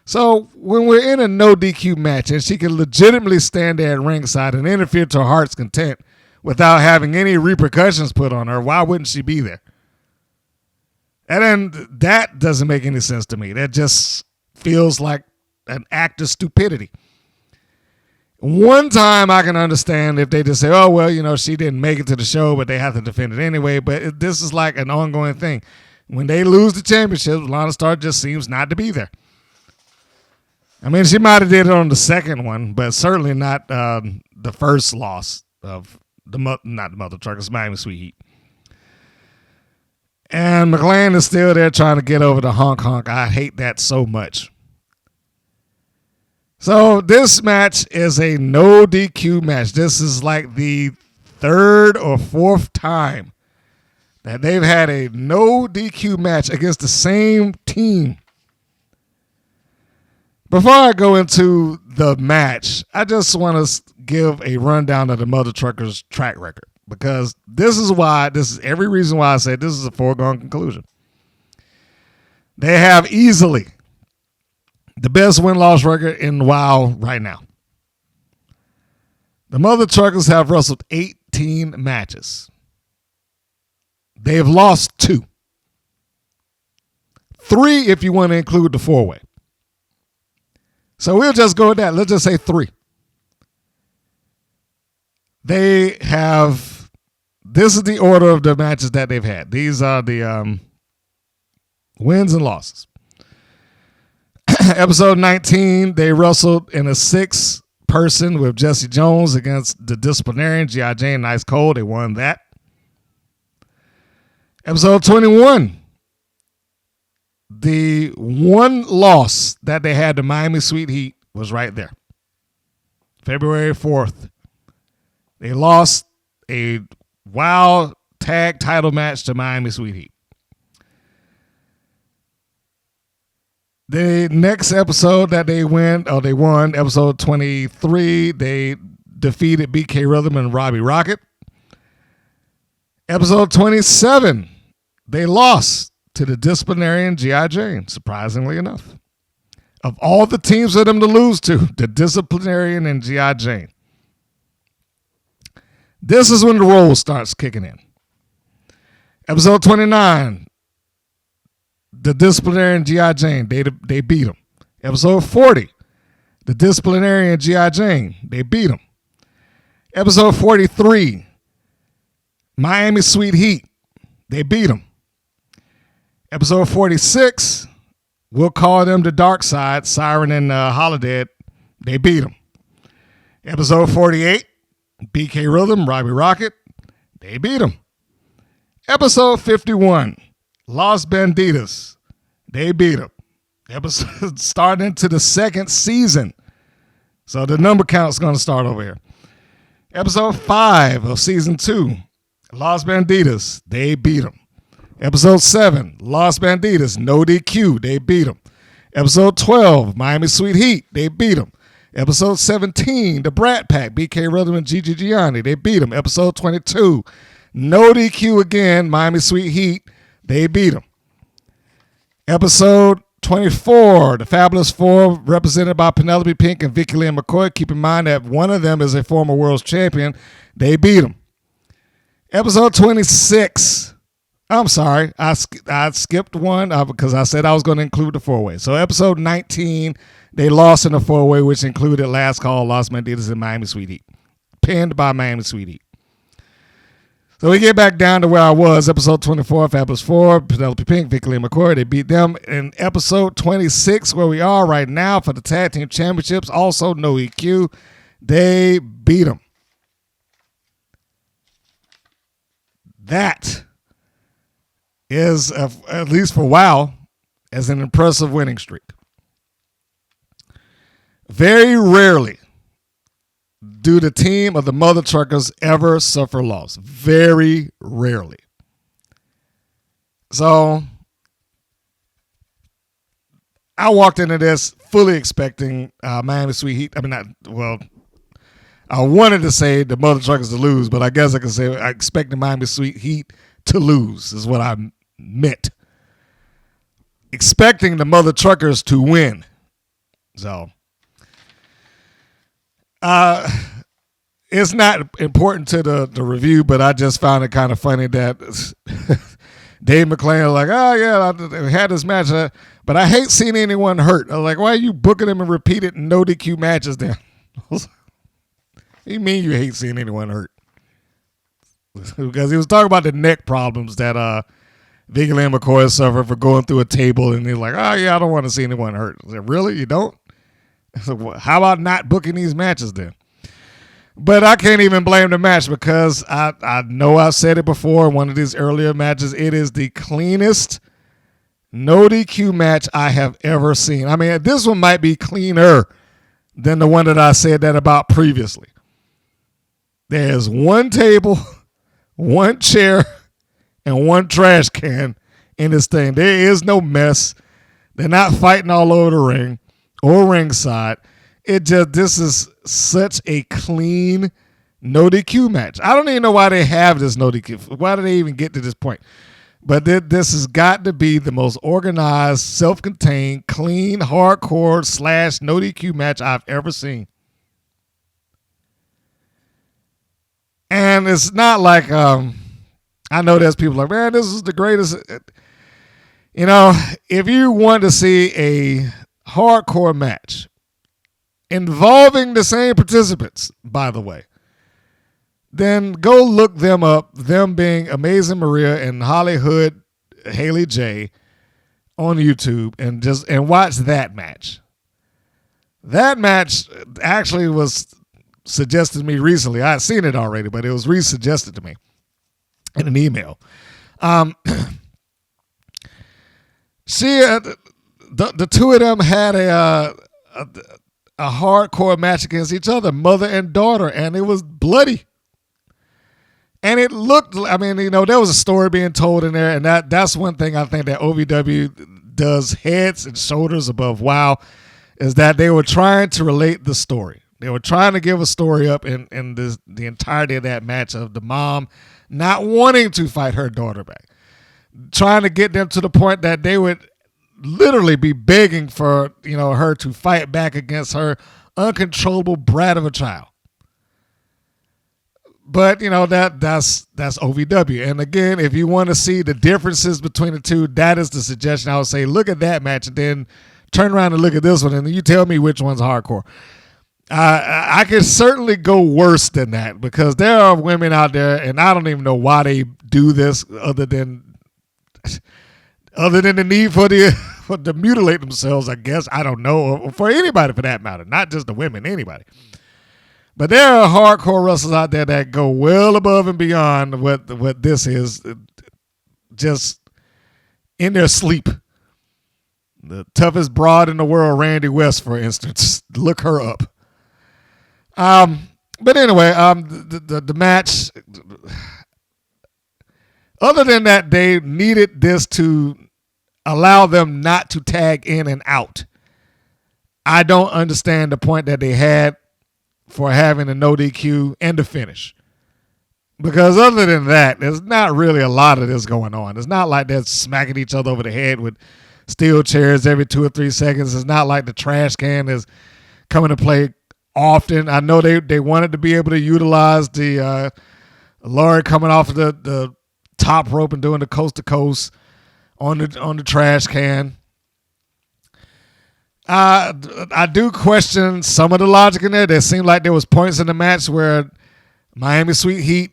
So when we're in a no DQ match and she can legitimately stand there at ringside and interfere to her heart's content without having any repercussions put on her, why wouldn't she be there? And then that doesn't make any sense to me. That just feels like an act of stupidity. One time I can understand if they just say, oh, well, she didn't make it to the show, but they have to defend it anyway. But this is like an ongoing thing. When they lose the championship, Lana Starr just seems not to be there. I mean, she might have did it on the second one, but certainly not the first loss of not the Mother Truckers, Miami Sweet Heat. And McClain is still there trying to get over the honk. I hate that so much. So this match is a no DQ match. This is like the third or fourth time that they've had a no DQ match against the same team. Before I go into the match, I just want to give a rundown of the Mother Truckers' track record, because this is every reason why I say this is a foregone conclusion. They have easily the best win-loss record in WoW right now. The Mother Truckers have wrestled 18 matches. They have lost 2. 3 if you want to include the 4-way. So we'll just go with that. Let's just say 3. They have, this is the order of the matches that they've had. These are the wins and losses. Episode 19, they wrestled in a 6-person with Jesse Jones against the disciplinarian, G.I. Jane, Ice Cold. They won that. Episode 21, the one loss that they had to Miami Sweet Heat was right there. February 4th. They lost a wild tag title match to Miami Sweet Heat. The next episode that they won, episode 23, they defeated BK Rhythm and Robbie Rocket. Episode 27, they lost to the disciplinarian G.I. Jane, surprisingly enough. Of all the teams for them to lose to, the disciplinarian and G.I. Jane. This is when the role starts kicking in. Episode 29, the disciplinarian G.I. Jane, they beat him. Episode 40, the disciplinarian G.I. Jane, they beat him. Episode 43, Miami Sweet Heat, they beat him. Episode 46, we'll call them the Dark Side, Siren and Holiday, they beat him. Episode 48, BK Rhythm, Robbie Rocket, they beat him. Episode 51, Los Banditas, they beat him. Episode starting into the second season. So the number count's going to start over here. Episode 5 of season 2, Los Banditas, they beat him. Episode 7, Los Banditas, no DQ, they beat him. Episode 12, Miami Sweet Heat, they beat him. Episode 17, the Brat Pack, BK Rhythm and Gigi Gianni, they beat him. Episode 22, no DQ again, Miami Sweet Heat, they beat him. Episode 24, the Fabulous Four, represented by Penelope Pink and Vicky Lynn McCoy. Keep in mind that one of them is a former world champion. They beat him. Episode 26, I'm sorry, I skipped one because I said I was going to include the 4-way. So episode 19, they lost in the 4-way, which included Last Call, Los Banditas, and Miami Sweet Heat. Pinned by Miami Sweet Heat. So we get back down to where I was. Episode 24, Fabulous Four, Penelope Pink, Vicky Lee McCoy, they beat them. In episode 26, where we are right now for the Tag Team Championships, also no EQ, they beat them. That is, at least for WoW, as an impressive winning streak. Very rarely do the team of the Mother Truckers ever suffer loss. Very rarely. So I walked into this fully expecting Miami Sweet Heat. I wanted to say the Mother Truckers to lose, but I guess I can say I expected Miami Sweet Heat to lose is what I meant. Expecting the Mother Truckers to win. So it's not important to the review, but I just found it kind of funny that Dave McClain like, oh yeah, I had this match, but I hate seeing anyone hurt. I was like, why are you booking them and repeated no DQ matches then? What do you mean you hate seeing anyone hurt? Because he was talking about the neck problems that Vicky Lynn McCoy suffered for going through a table, and he's like, oh yeah, I don't want to see anyone hurt. I said, really? You don't? So how about not booking these matches then? But I can't even blame the match because I know I've said it before in one of these earlier matches. It is the cleanest no DQ match I have ever seen. I mean, this one might be cleaner than the one that I said that about previously. There's one table, one chair, and one trash can in this thing. There is no mess. They're not fighting all over the ring or ringside. This is such a clean no DQ match. I don't even know why they have this no DQ. Why did they even get to this point? But this has got to be the most organized, self-contained, clean, hardcore / no DQ match I've ever seen. And it's not like I know there's people like, man, this is the greatest. If you want to see a hardcore match involving the same participants, by the way, then go look them up, them being Amazing Maria and Hollywood Haley J on YouTube, and watch that match. That match actually was suggested to me recently. I had seen it already, but it was re-suggested to me in an email. The two of them had a hardcore match against each other, mother and daughter, and it was bloody. And it looked, there was a story being told in there, and that's one thing I think that OVW does heads and shoulders above WOW, is that they were trying to relate the story. They were trying to give a story up in the entirety of that match of the mom not wanting to fight her daughter back, trying to get them to the point that they would literally be begging for her to fight back against her uncontrollable brat of a child. But that's OVW. And again, if you want to see the differences between the two, that is the suggestion. I would say look at that match and then turn around and look at this one, and you tell me which one's hardcore. I could certainly go worse than that, because there are women out there, and I don't even know why they do this other than the need for to mutilate themselves, I guess. I don't know, or for anybody for that matter, not just the women, anybody. But there are hardcore wrestlers out there that go well above and beyond what this is, just in their sleep. The toughest broad in the world, Randy West, for instance. Look her up. But anyway, the match, other than that, they needed this to allow them not to tag in and out. I don't understand the point that they had for having a no DQ and the finish. Because other than that, there's not really a lot of this going on. It's not like they're smacking each other over the head with steel chairs every 2 or 3 seconds. It's not like the trash can is coming to play often. I know they wanted to be able to utilize the Laurie coming off of the top rope and doing the coast to coast on the trash can. I do question some of the logic in there. There seemed like there was points in the match where Miami Sweet Heat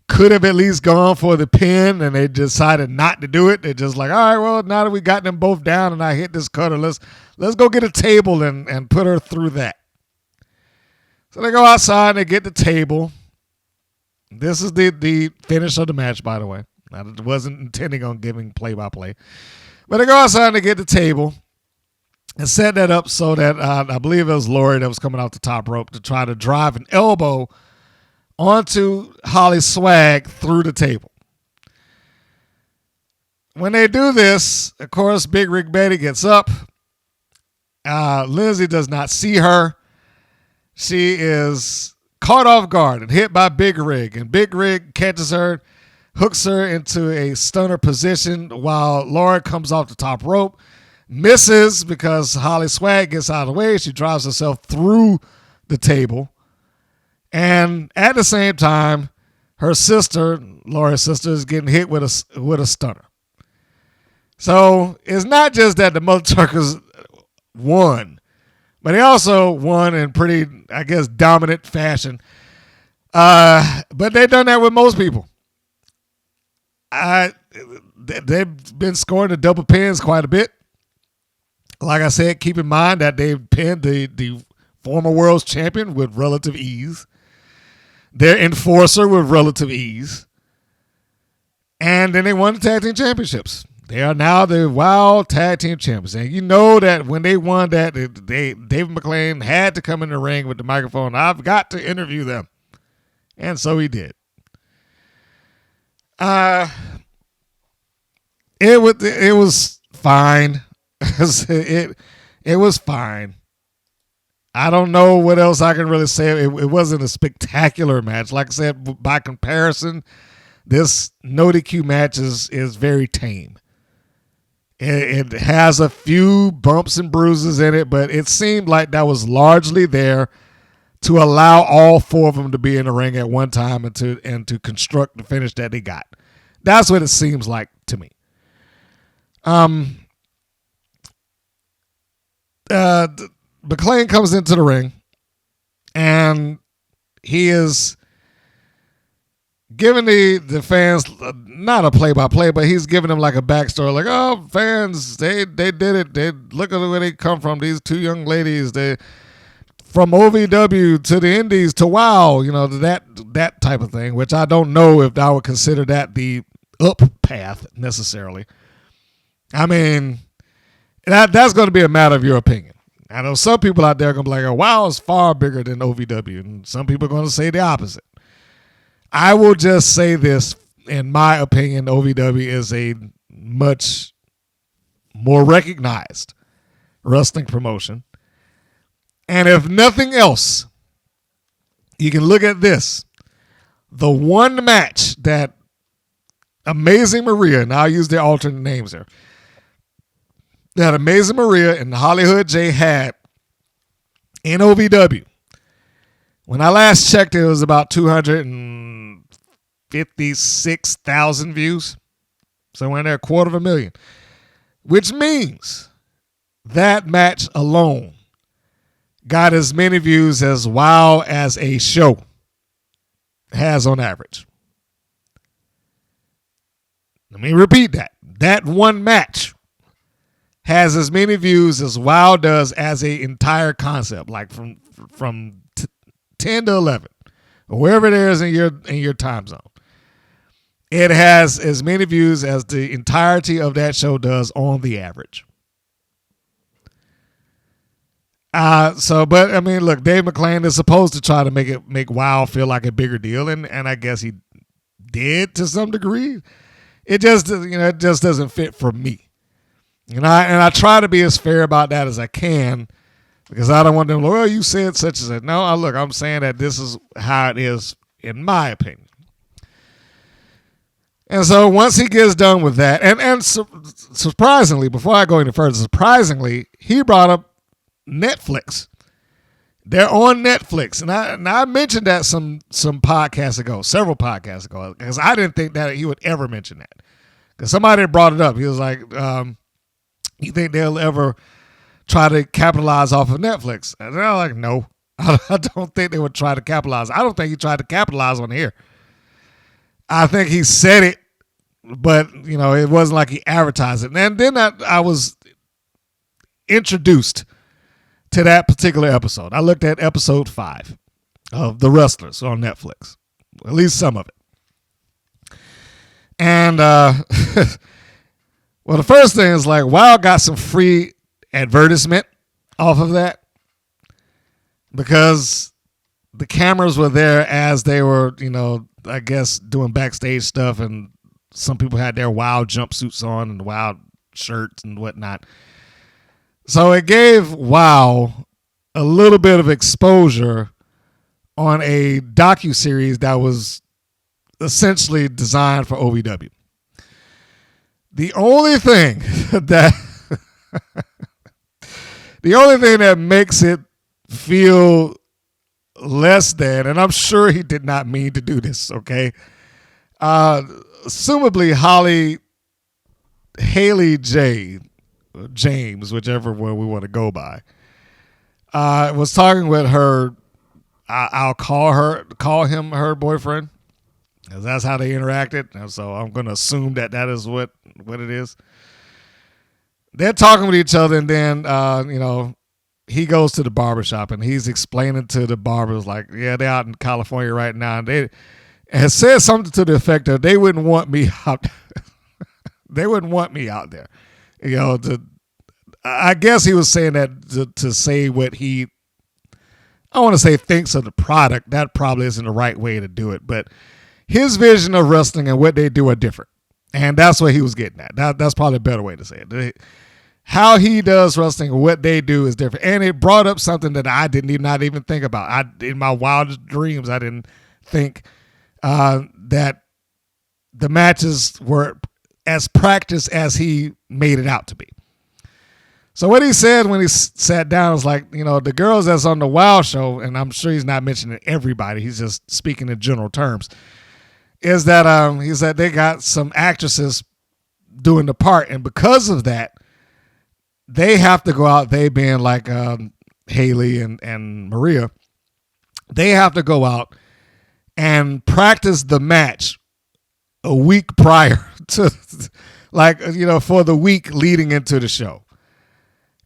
could have at least gone for the pin, and they decided not to do it. They're just like, all right, well, now that we got them both down and I hit this cutter, let's go get a table and put her through that. So they go outside and they get the table. This is the finish of the match, by the way. I wasn't intending on giving play-by-play. But they go outside and they get the table and set that up so that I believe it was Laurie that was coming off the top rope to try to drive an elbow onto Holly Swag through the table. When they do this, of course, Big Rig Betty gets up. Lindsay does not see her. She is caught off guard and hit by Big Rig. And Big Rig catches her, hooks her into a stunner position while Laura comes off the top rope. Misses because Holly Swag gets out of the way. She drives herself through the table. And at the same time, her sister, Laura's sister, is getting hit with a stunner. So it's not just that the Mother Truckers won, but they also won in pretty, I guess, dominant fashion. But they've done that with most people. They've been scoring the double pins quite a bit. Like I said, keep in mind that they've pinned the former world's champion with relative ease. Their enforcer with relative ease. And then they won the tag team championships. They are now the Wild Tag Team Champions. And you know that when they won that, David McClain had to come in the ring with the microphone. I've got to interview them. And so he did. It was fine. It was fine. I don't know what else I can really say. It wasn't a spectacular match. Like I said, by comparison, this no DQ match is very tame. It has a few bumps and bruises in it, but it seemed like that was largely there to allow all 4 of them to be in the ring at one time and to construct the finish that they got. That's what it seems like to me. McLean comes into the ring, and he is giving the fans not a play-by-play, but he's giving them like a backstory, like, oh, fans, they did it. They look at where they come from. These two young ladies, they from OVW to the Indies to WOW, that type of thing, which I don't know if I would consider that the up path necessarily. I mean, that's going to be a matter of your opinion. I know some people out there are going to be like, oh, WOW is far bigger than OVW, and some people are going to say the opposite. I will just say this, in my opinion, OVW is a much more recognized wrestling promotion. And if nothing else, you can look at this. The one match that Amazing Maria, and I'll use their alternate names there, that Amazing Maria and Hollywood J had in OVW. When I last checked, it was about 256,000 views. Somewhere in there, 250,000. Which means that match alone got as many views as WOW as a show has on average. Let me repeat that. That one match has as many views as WOW does as an entire concept, like from 10 to 11, or wherever it is in your time zone. It has as many views as the entirety of that show does on the average. But I mean, look, Dave McClain is supposed to try to make WOW feel like a bigger deal, and I guess he did to some degree. It just doesn't fit for me. And I try to be as fair about that as I can, because I don't want them to, well, you said such and such. No, I'm saying that this is how it is in my opinion. And so once he gets done with that, and surprisingly, before I go any further, he brought up Netflix. They're on Netflix. And I mentioned that some podcasts ago, several podcasts ago, because I didn't think that he would ever mention that. Because somebody brought it up. He was like, you think they'll ever try to capitalize off of Netflix? And they're like, no, I don't think they would try to capitalize. I don't think he tried to capitalize on here. I think he said it, but, it wasn't like he advertised it. And then I was introduced to that particular episode. I looked at episode 5 of The Wrestlers on Netflix, at least some of it. And, well, the first thing is like, WOW got some free advertisement off of that because the cameras were there as they were, I guess doing backstage stuff, and some people had their WOW jumpsuits on and WOW shirts and whatnot. So it gave WOW a little bit of exposure on a docuseries that was essentially designed for OVW. The only thing that makes it feel less than, and I'm sure he did not mean to do this, okay? Assumably Haley James, whichever one we want to go by, was talking with her. I'll call him her boyfriend, because that's how they interacted. And so I'm going to assume that is what it is. They're talking with each other, and then he goes to the barbershop, and he's explaining to the barbers, like, yeah, they're out in California right now, and they has said something to the effect of they wouldn't want me out. They wouldn't want me out there. I guess he was saying that to say what he, I want to say, thinks of the product. That probably isn't the right way to do it, but his vision of wrestling and what they do are different. And that's what he was getting at. That's probably a better way to say it. How he does wrestling and what they do is different. And it brought up something that I not even think about. In my wildest dreams, I didn't think that the matches were as practiced as he made it out to be. So what he said when he sat down was like, the girls that's on the WOW show, and I'm sure he's not mentioning everybody, he's just speaking in general terms, is that he said they got some actresses doing the part. And because of that, they have to go out, they being like Haley and Maria, they have to go out and practice the match a week prior to, like, for the week leading into the show.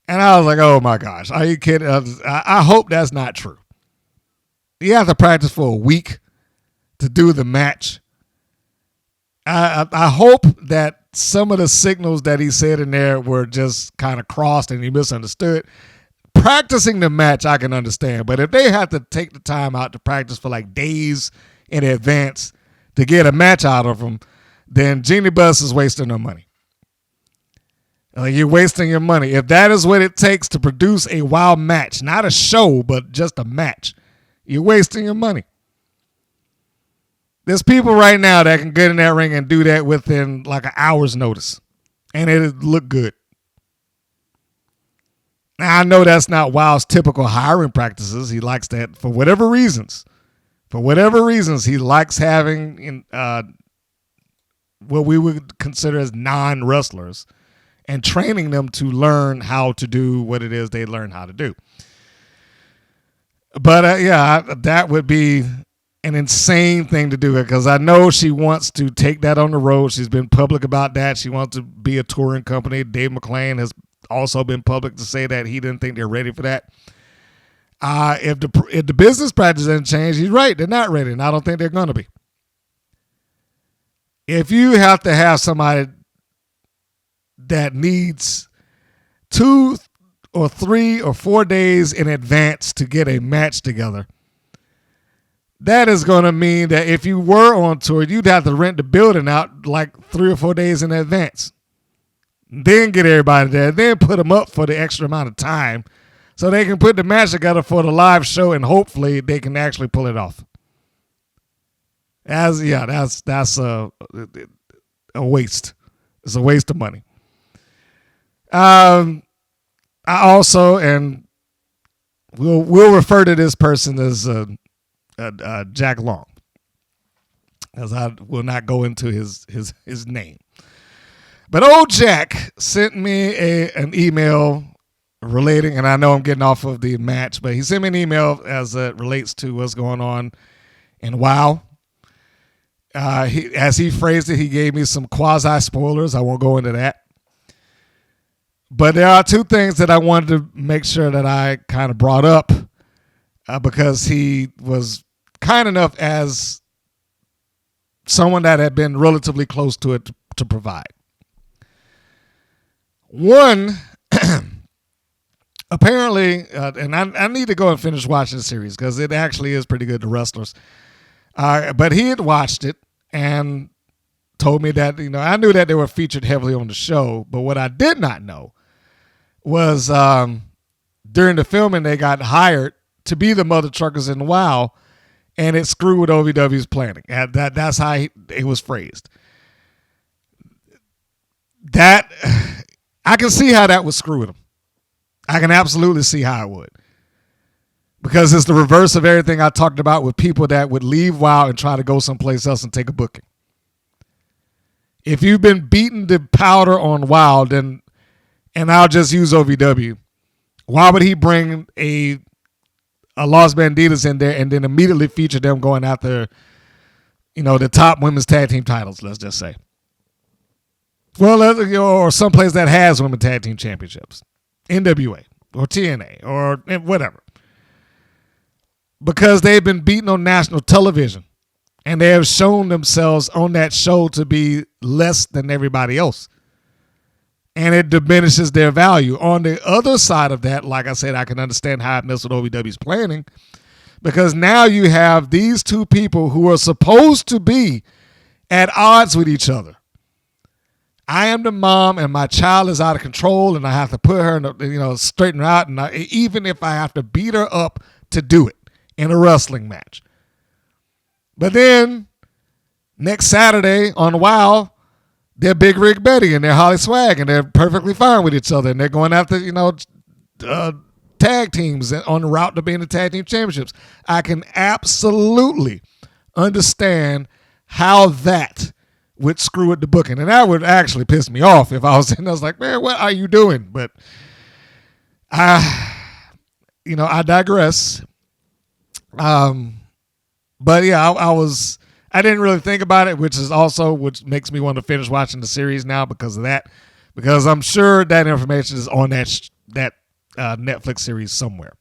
And I was like, oh my gosh, are you kidding? I hope that's not true. You have to practice for a week to do the match. I hope that some of the signals that he said in there were just kind of crossed and he misunderstood. Practicing the match, I can understand. But if they have to take the time out to practice for like days in advance to get a match out of them, then Jeannie Buss is wasting her money. You're wasting your money. If that is what it takes to produce a WoW match, not a show, but just a match, you're wasting your money. There's people right now that can get in that ring and do that within like an hour's notice, and it'll look good. Now, I know that's not WoW's typical hiring practices. He likes that for whatever reasons. For whatever reasons, he likes having what we would consider as non-wrestlers and training them to learn how to do what it is they learn how to do. But that would be an insane thing to do, because I know she wants to take that on the road. She's been public about that. She wants to be a touring company. Dave McClain has also been public to say that he didn't think they're ready for that. If the business practice doesn't change, he's right. They're not ready, and I don't think they're going to be. If you have to have somebody that needs 2 or 3 or 4 days in advance to get a match together, that is going to mean that if you were on tour, you'd have to rent the building out like 3 or 4 days in advance. Then get everybody there. Then put them up for the extra amount of time so they can put the match together for the live show, and hopefully they can actually pull it off. That's a waste. It's a waste of money. I also, and we'll refer to this person as Jack Long, as I will not go into his name. But old Jack sent me an email relating, and I know I'm getting off of the match, but he sent me an email as it relates to what's going on in WoW. As he phrased it, he gave me some quasi spoilers. I won't go into that. But there are 2 things that I wanted to make sure that I kind of brought up because he was kind enough, as someone that had been relatively close to it, to provide. One, apparently, and I need to go and finish watching the series because it actually is pretty good, the wrestlers. But he had watched it and told me that, I knew that they were featured heavily on the show, but what I did not know was during the filming they got hired to be the mother truckers in WoW, and it screwed with OVW's planning. And that's how it was phrased. That I can see how that would screw with them. I can absolutely see how it would. Because it's the reverse of everything I talked about with people that would leave WoW and try to go someplace else and take a booking. If you've been beaten to powder on WoW, then, and I'll just use OVW, why would he bring a Los Banditas in there and then immediately feature them going after, the top women's tag team titles, let's just say? Well, or someplace that has women's tag team championships, NWA or TNA or whatever. Because they've been beaten on national television and they have shown themselves on that show to be less than everybody else. And it diminishes their value. On the other side of that, like I said, I can understand how it messed with OVW's planning, because now you have these 2 people who are supposed to be at odds with each other. I am the mom and my child is out of control and I have to put her in straighten her out, and even if I have to beat her up to do it in a wrestling match. But then next Saturday on WoW, they're Big Rig Betty and they're Holly Swag and they're perfectly fine with each other and they're going after, tag teams on the route to being the tag team championships. I can absolutely understand how that would screw with the booking. And that would actually piss me off if I was in. I was like, man, what are you doing? But I digress. But yeah, I didn't really think about it, which makes me want to finish watching the series now because of that. Because I'm sure that information is on that Netflix series somewhere.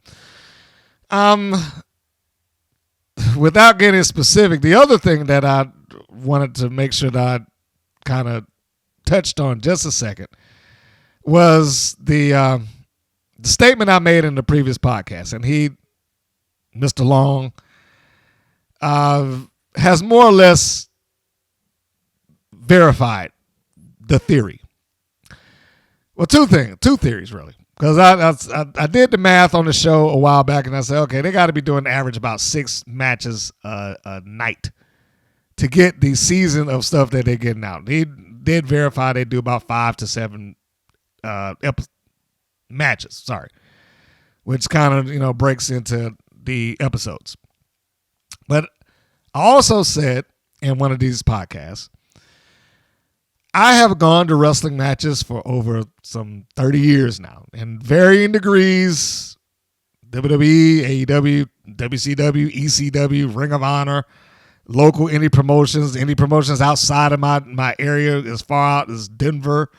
Without getting specific, the other thing that I wanted to make sure that I kind of touched on just a second was the statement I made in the previous podcast, and Mr. Long, has more or less verified the theory. Well, two theories really, because I did the math on the show a while back, and I said, okay, they got to be doing average about 6 matches a night to get the season of stuff that they're getting out. He did verify they do about 5 to 7 matches. Sorry, which kind of breaks into the episodes. But I also said in one of these podcasts, I have gone to wrestling matches for over some 30 years now in varying degrees. WWE, AEW, WCW, ECW, Ring of Honor, local indie promotions outside of my area as far out as Denver,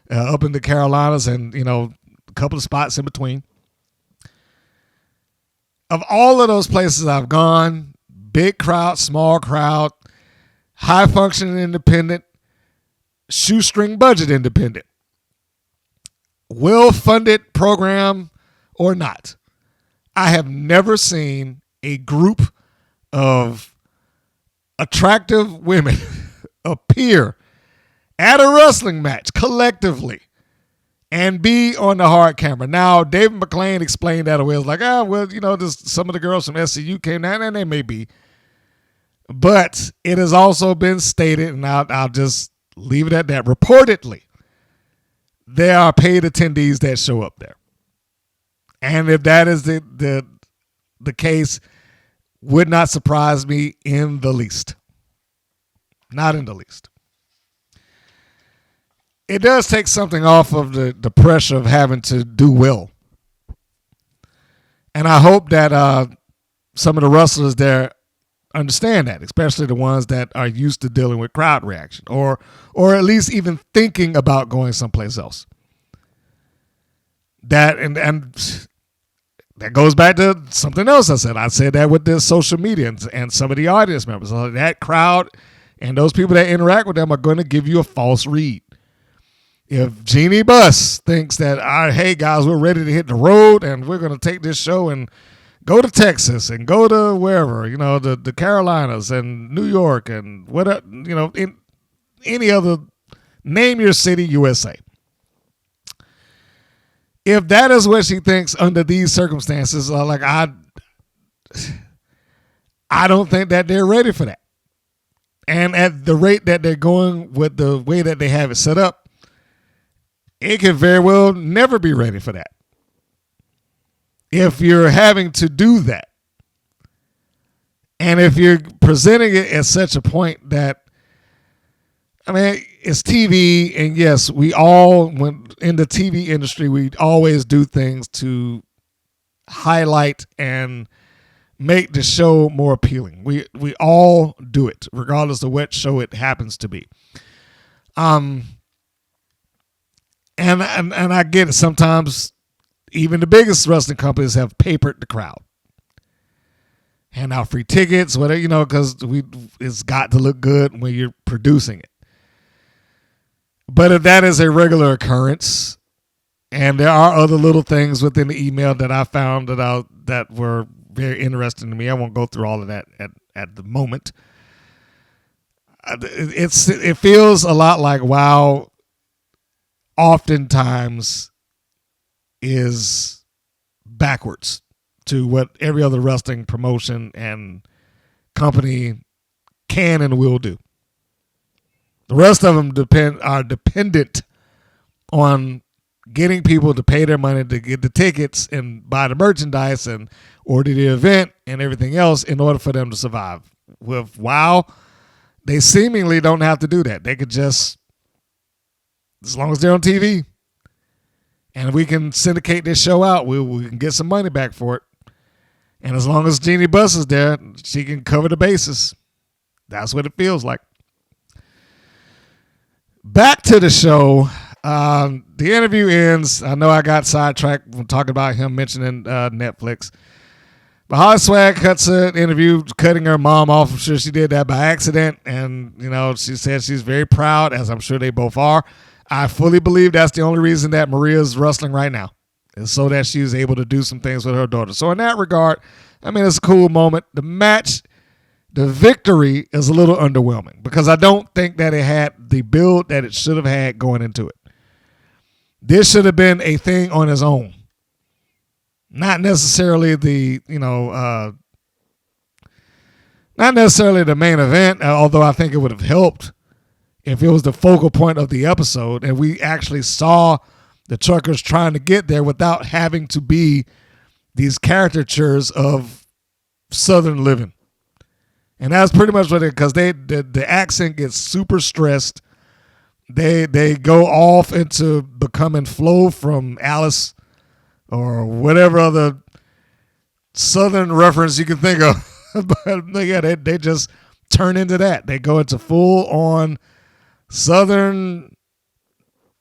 up in the Carolinas, and a couple of spots in between. Of all of those places I've gone, big crowd, small crowd, high functioning independent, shoestring budget independent, well-funded program or not, I have never seen a group of attractive women appear at a wrestling match collectively and be on the hard camera. Now, David McClain explained that away. It was like, there's some of the girls from SCU came down, and they may be. But it has also been stated, and I'll just leave it at that. Reportedly, there are paid attendees that show up there. And if that is the case, would not surprise me in the least. Not in the least. It does take something off of the pressure of having to do well. And I hope that some of the wrestlers there understand that, especially the ones that are used to dealing with crowd reaction or at least even thinking about going someplace else. That and that goes back to something else I said. I said that with the social media and some of the audience members. That crowd and those people that interact with them are going to give you a false read. If Jeannie Buss thinks that, hey guys, we're ready to hit the road and we're going to take this show and go to Texas and go to wherever, the Carolinas and New York and whatever, in any other, name your city, USA. If that is what she thinks under these circumstances, I don't think that they're ready for that. And at the rate that they're going with the way that they have it set up, it could very well never be ready for that. If you're having to do that, and if you're presenting it at such a point that, it's TV, and yes, we all, when in the TV industry, we always do things to highlight and make the show more appealing. We all do it, regardless of what show it happens to be. And I get it. Sometimes even the biggest wrestling companies have papered the crowd, hand out free tickets, whatever, because it's got to look good when you're producing it. But if that is a regular occurrence, and there are other little things within the email that I found that were very interesting to me, I won't go through all of that at the moment. It feels a lot like WoW oftentimes is backwards to what every other wrestling promotion and company can and will do. The rest of them are dependent on getting people to pay their money to get the tickets and buy the merchandise and order the event and everything else in order for them to survive. With WoW, they seemingly don't have to do that. They could just, as long as they're on TV, and we can syndicate this show out, we can get some money back for it. And as long as Jeannie Buss is there, she can cover the bases. That's what it feels like. Back to the show. The interview ends. I know I got sidetracked from talking about him mentioning Netflix. But Holly Swag cuts an interview cutting her mom off. I'm sure she did that by accident. And, she said she's very proud, as I'm sure they both are. I fully believe that's the only reason that Maria's wrestling right now, is so that she's able to do some things with her daughter. So in that regard, it's a cool moment. The match, the victory is a little underwhelming because I don't think that it had the build that it should have had going into it. This should have been a thing on its own. Not necessarily not necessarily the main event, although I think it would have helped if it was the focal point of the episode and we actually saw the truckers trying to get there without having to be these caricatures of Southern living. And that's pretty much what because the accent gets super stressed. They go off into becoming Flo from Alice or whatever other Southern reference you can think of. But yeah, they just turn into that. They go into full on Southern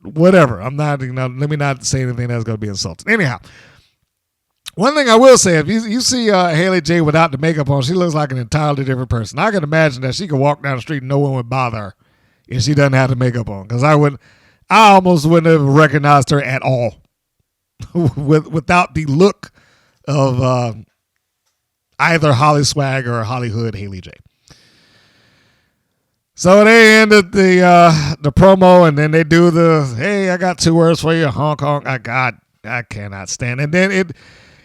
whatever. I'm not, let me not say anything that's going to be insulting. Anyhow, one thing I will say, if you see Haley J without the makeup on, she looks like an entirely different person. I can imagine that she could walk down the street and no one would bother her if she doesn't have the makeup on. Because I almost wouldn't have recognized her at all without the look of either Holly Swag or Hollywood Haley J. So they ended the promo, and then they do the, hey, I got 2 words for you, Hong Kong. I cannot stand it. And then it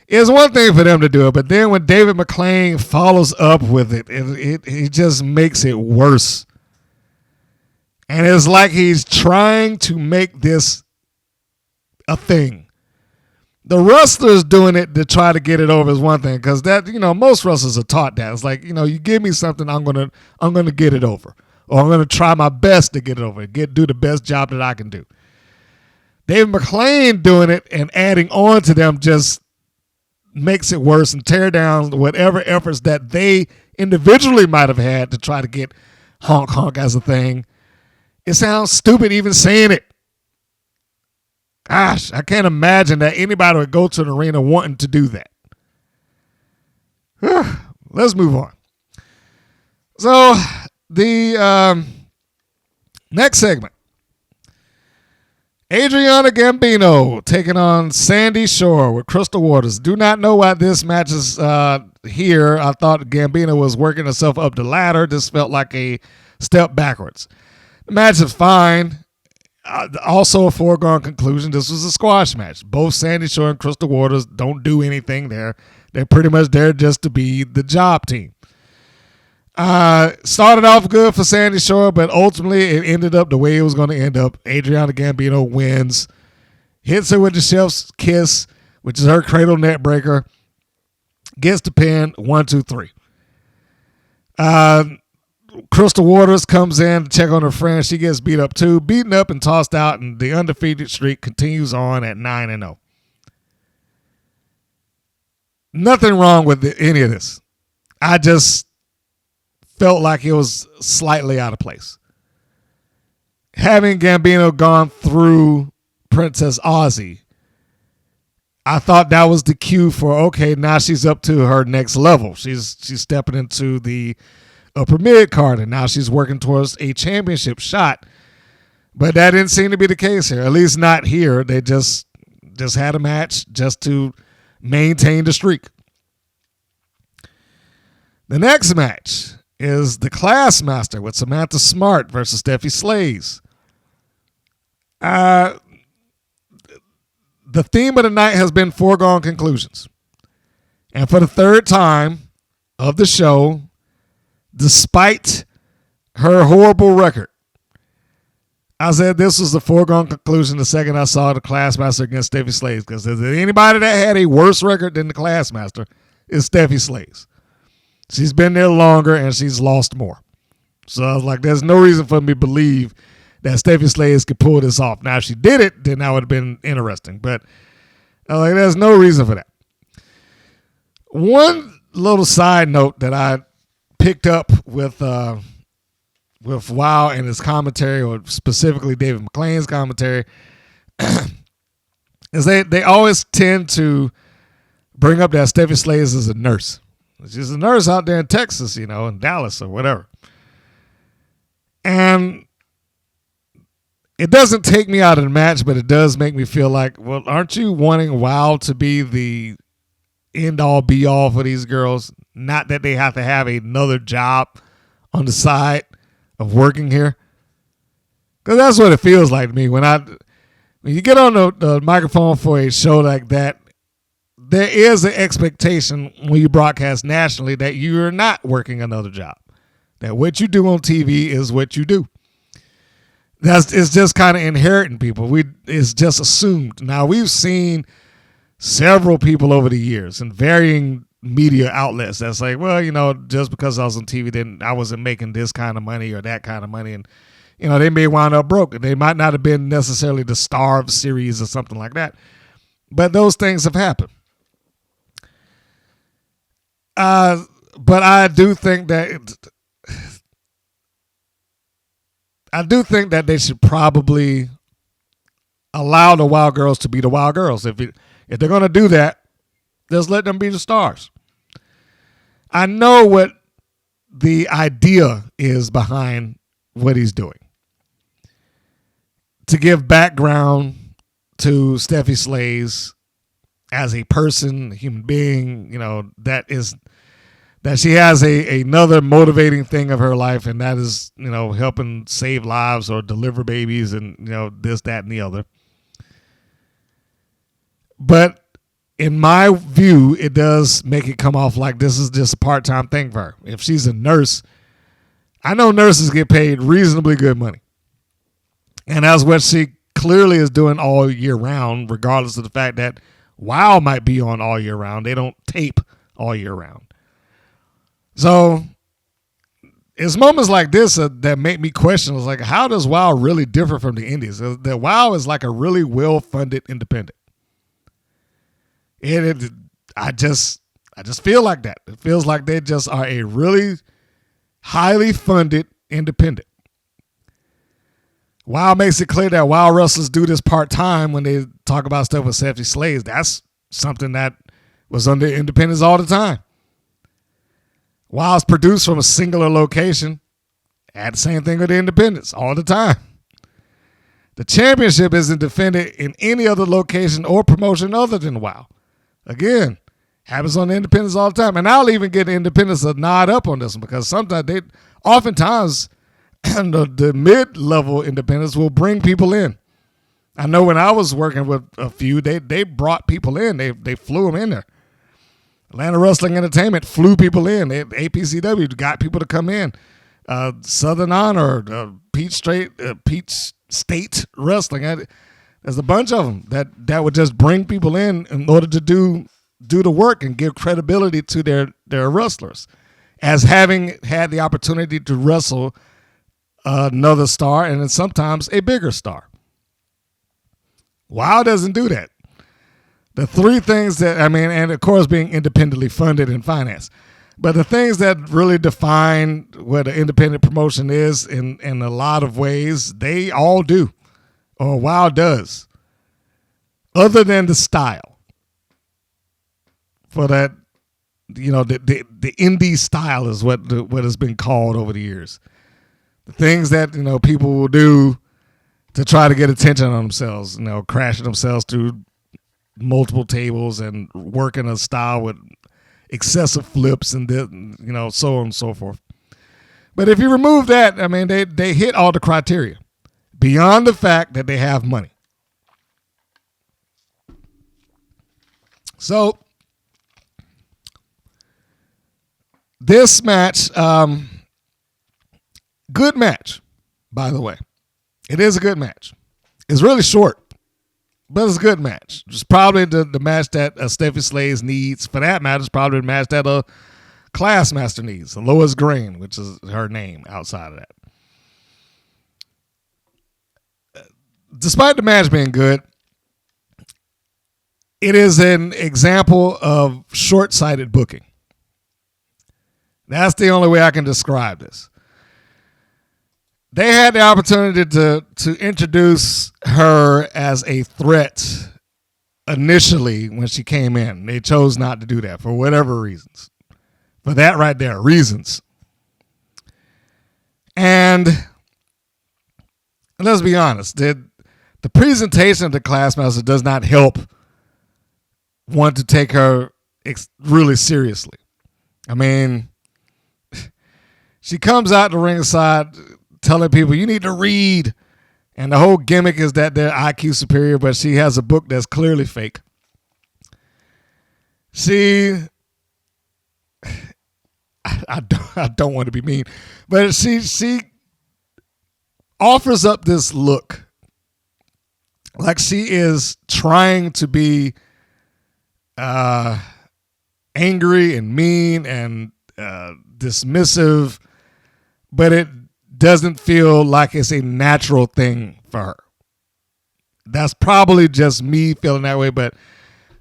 is one thing for them to do it, but then when David McClain follows up with it just makes it worse. And it's like he's trying to make this a thing. The wrestlers doing it to try to get it over is one thing, because that, most wrestlers are taught that. It's like, you give me something, I'm gonna get it over. Or I'm going to try my best to get it over, do the best job that I can do. David McClain doing it and adding on to them just makes it worse and tear down whatever efforts that they individually might have had to try to get honk honk as a thing. It sounds stupid even saying it. Gosh, I can't imagine that anybody would go to an arena wanting to do that. Let's move on. So, the next segment. Adriana Gambino taking on Sandy Shore with Crystal Waters. Do not know why this match is here. I thought Gambino was working herself up the ladder. This felt like a step backwards. The match is fine. Also a foregone conclusion. This was a squash match. Both Sandy Shore and Crystal Waters don't do anything there. They're pretty much there just to be the job team. Started off good for Sandy Shore, but ultimately it ended up the way it was going to end up. Adriana Gambino wins, hits her with the chef's kiss, which is her cradle net breaker, gets the pin, 1, 2, 3. Crystal Waters comes in to check on her friend. She gets beat up too, beaten up and tossed out, and the undefeated streak continues on at 9-0. Nothing wrong with any of this. I just felt like it was slightly out of place. Having Gambino gone through Princess Aussie, I thought that was the cue for, okay, now she's up to her next level. She's stepping into the upper mid card, and now she's working towards a championship shot. But that didn't seem to be the case here, at least not here. They just had a match just to maintain the streak. The next match is the ClassMaster with Samantha Smart versus Stephy Slayz. The theme of the night has been foregone conclusions. And for the third time of the show, despite her horrible record, I said this was a foregone conclusion the second I saw the ClassMaster against Stephy Slayz, because if there's anybody that had a worse record than the ClassMaster, it's Stephy Slayz. She's been there longer and she's lost more. So I was like, there's no reason for me to believe that Stephy Slayz could pull this off. Now, if she did it, then that would have been interesting. But I was like, there's no reason for that. One little side note that I picked up with Wow and his commentary, or specifically David McClain's commentary, is they always tend to bring up that Stephy Slayz is a nurse. She's a nurse out there in Texas, in Dallas or whatever. And it doesn't take me out of the match, but it does make me feel like, well, aren't you wanting WoW to be the end-all, be-all for these girls? Not that they have to have another job on the side of working here. Because that's what it feels like to me. When you get on the microphone for a show like that, there is an expectation when you broadcast nationally that you're not working another job. That what you do on TV is what you do. It's just kind of inherent in people. It's just assumed. Now, we've seen several people over the years in varying media outlets that's like, well, just because I was on TV, then I wasn't making this kind of money or that kind of money. And, they may wind up broke. They might not have been necessarily the star of the series or something like that. But those things have happened. But I do think that they should probably allow the Wild Girls to be the Wild Girls. If they're going to do that, just let them be the stars. I know what the idea is behind what he's doing. To give background to Stephy Slayz as a person, a human being, that she has another motivating thing of her life, and that is, helping save lives or deliver babies and, this, that, and the other. But in my view, it does make it come off like this is just a part-time thing for her. If she's a nurse, I know nurses get paid reasonably good money. And that's what she clearly is doing all year round, regardless of the fact that WoW might be on all year round. They don't tape all year round. So it's moments like this that make me question, it's like, how does WoW really differ from the indies? That WoW is like a really well-funded independent. I just feel like that. It feels like they just are a really highly funded independent. WoW makes it clear that WoW wrestlers do this part-time when they talk about stuff with Stephy Slayz. That's something that was under independents all the time. WoW is produced from a singular location. At the same thing with the independents all the time. The championship isn't defended in any other location or promotion other than WoW. Again, happens on the independents all the time. And I'll even get the independents a nod up on this one, because oftentimes the mid-level independents will bring people in. I know when I was working with a few, they brought people in. They flew them in there. Atlanta Wrestling Entertainment flew people in. APCW got people to come in. Southern Honor, Peach State Wrestling. There's a bunch of them that would just bring people in order to do the work and give credibility to their wrestlers as having had the opportunity to wrestle another star, and then sometimes a bigger star. WoW doesn't do that. The three things and of course being independently funded and financed, but the things that really define what an independent promotion is in a lot of ways, they all do, or WoW does, other than the style. For that, the indie style is what has been called over the years. The things that, people will do to try to get attention on themselves, crashing themselves through multiple tables and working a style with excessive flips and, so on and so forth. But if you remove that, they hit all the criteria beyond the fact that they have money. So this match, good match, by the way. It is a good match. It's really short, but it's a good match. It's probably the match that Stephy Slayz needs. For that matter, it's probably the match that ClassMaster needs, Lois Green, which is her name outside of that. Despite the match being good, it is an example of short-sighted booking. That's the only way I can describe this. They had the opportunity to introduce her as a threat initially when she came in. They chose not to do that for whatever reasons. For that right there, reasons. And let's be honest, the presentation of the ClassMaster does not help one to take her really seriously. I mean, she comes out the ringside telling people, you need to read. And the whole gimmick is that they're IQ superior, but she has a book that's clearly fake. I don't want to be mean, but she offers up this look like she is trying to be angry and mean and dismissive, but it doesn't feel like it's a natural thing for her. That's probably just me feeling that way, but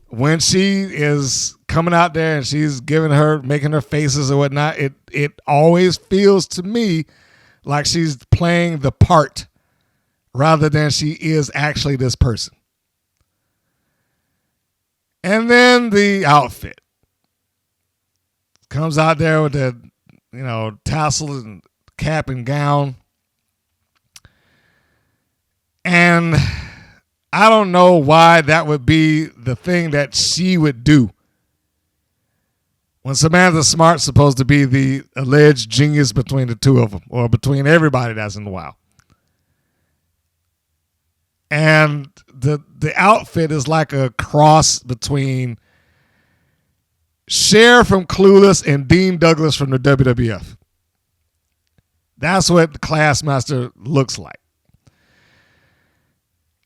when she is coming out there and she's making her faces or whatnot, it always feels to me like she's playing the part rather than she is actually this person. And then the outfit comes out there with the, tassels and cap and gown. And I don't know why that would be the thing that she would do when Samantha Smart's supposed to be the alleged genius between the two of them, or between everybody that's in the WoW. And the outfit is like a cross between Cher from Clueless and Dean Douglas from the WWF. That's what the ClassMaster looks like.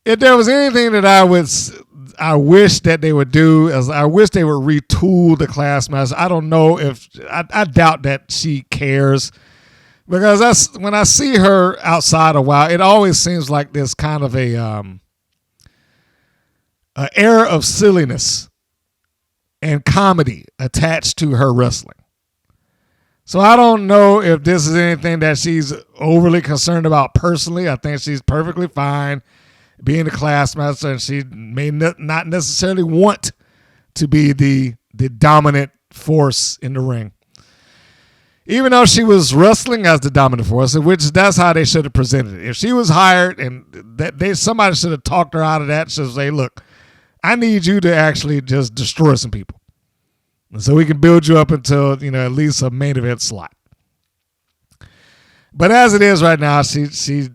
If there was anything that I wish that they would do, is I wish they would retool the ClassMaster. I don't know if I doubt that she cares, because when I see her outside a while, it always seems like there's kind of a air of silliness and comedy attached to her wrestling. So I don't know if this is anything that she's overly concerned about personally. I think she's perfectly fine being the ClassMaster, and she may not necessarily want to be the dominant force in the ring. Even though she was wrestling as the dominant force, which that's how they should have presented it. If she was hired and somebody should have talked her out of that, should say, look, I need you to actually just destroy some people, and so we can build you up until, at least a main event slot. But as it is right now, she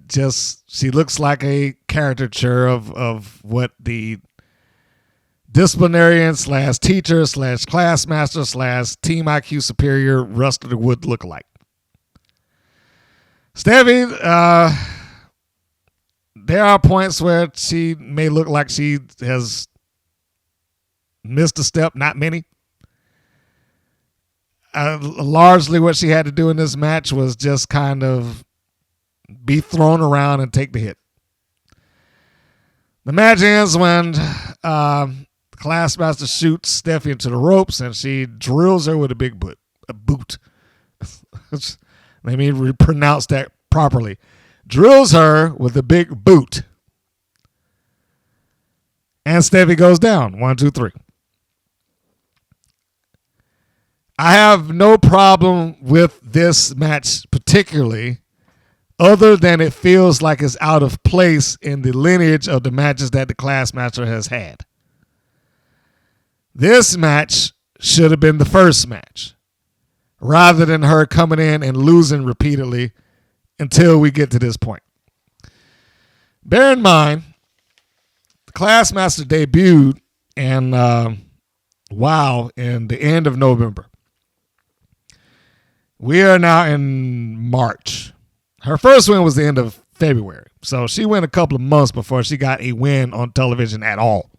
looks like a caricature of what the disciplinarian / teacher / ClassMaster / Team IQ superior wrestler would look like. Steffi, there are points where she may look like she has missed a step, not many. Largely what she had to do in this match was just kind of be thrown around and take the hit. The match ends when ClassMaster shoots Steffi into the ropes and she drills her with a boot. Let me pronounce that properly. Drills her with a big boot. And Steffi goes down. 1, 2, 3. I have no problem with this match particularly, other than it feels like it's out of place in the lineage of the matches that the ClassMaster has had. This match should have been the first match, rather than her coming in and losing repeatedly until we get to this point. Bear in mind, the ClassMaster debuted in WoW in the end of November. We are now in March. Her first win was the end of February. So she went a couple of months before she got a win on television at all.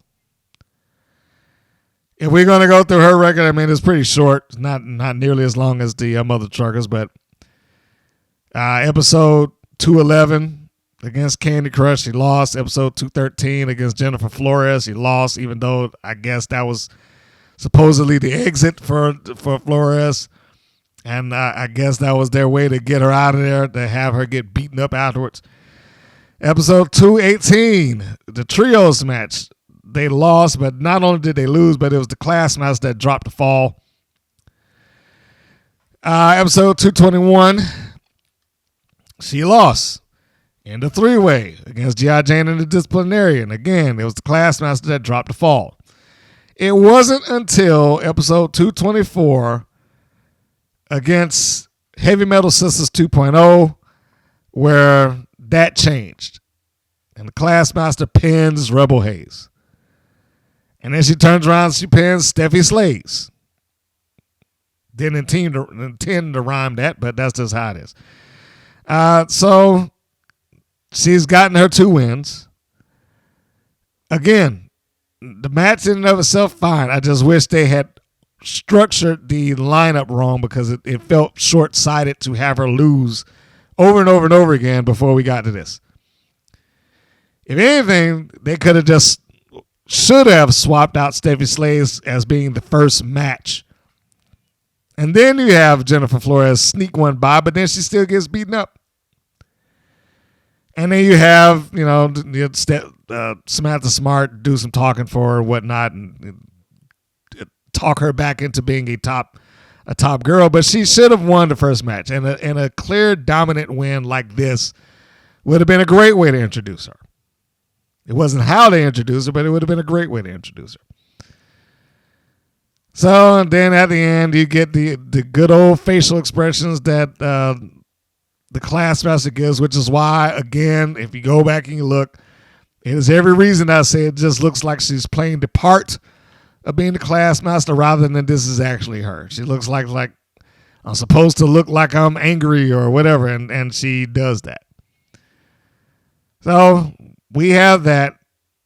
if we're going to go through her record, I mean, it's pretty short. It's not nearly as long as the Mother Truckers, but episode 211 against Candy Crush, she lost. Episode 213 against Jennifer Flores, she lost, even though I guess that was supposedly the exit for Flores. And I guess that was their way to get her out of there, to have her get beaten up afterwards. Episode 218, the trios match. They lost, but not only did they lose, but it was the ClassMaster that dropped the fall. Episode 221, she lost in the three-way against G.I. Jane and the Disciplinarian. Again, it was the ClassMaster that dropped the fall. It wasn't until episode 224 against Heavy Metal Sisters 2.0 where that changed. And the ClassMaster pins Rebel Hayes. And then she turns around and she pins Stephy Slayz. Didn't intend to rhyme that, but that's just how it is. So she's gotten her 2 wins. Again, the match in and of itself, fine. I just wish they had structured the lineup wrong, because it felt short-sighted to have her lose over and over and over again before we got to this. If anything, they could have should have swapped out Stephy Slayz as being the first match. And then you have Jennifer Flores sneak one by, but then she still gets beaten up. And then you have, Samantha Smart do some talking for her or whatnot and talk her back into being a top girl. But she should have won the first match. And a clear dominant win like this would have been a great way to introduce her. It wasn't how they introduced her, but it would have been a great way to introduce her. So then at the end, you get the good old facial expressions that the ClassMaster gives, which is why, again, if you go back and you look, it is every reason I say it just looks like she's playing the part of being the ClassMaster rather than this is actually her. She looks like I'm supposed to look like I'm angry or whatever, and she does that. So we have that.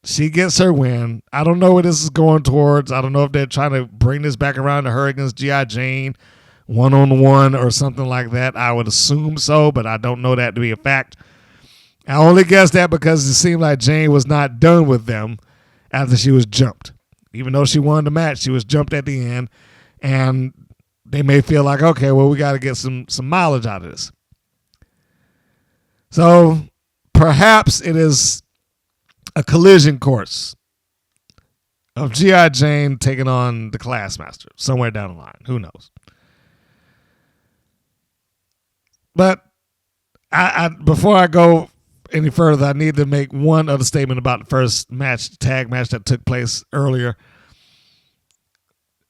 She gets her win. I don't know what this is going towards. I don't know if they're trying to bring this back around to her against G.I. Jane one-on-one or something like that. I would assume so, but I don't know that to be a fact. I only guess that because it seemed like Jane was not done with them after she was jumped. Even though she won the match, she was jumped at the end, and they may feel like, okay, well, we got to get some mileage out of this. So perhaps it is a collision course of G.I. Jane taking on the ClassMaster somewhere down the line. Who knows? But I before I go any further, I need to make one other statement about the first match, tag match that took place earlier.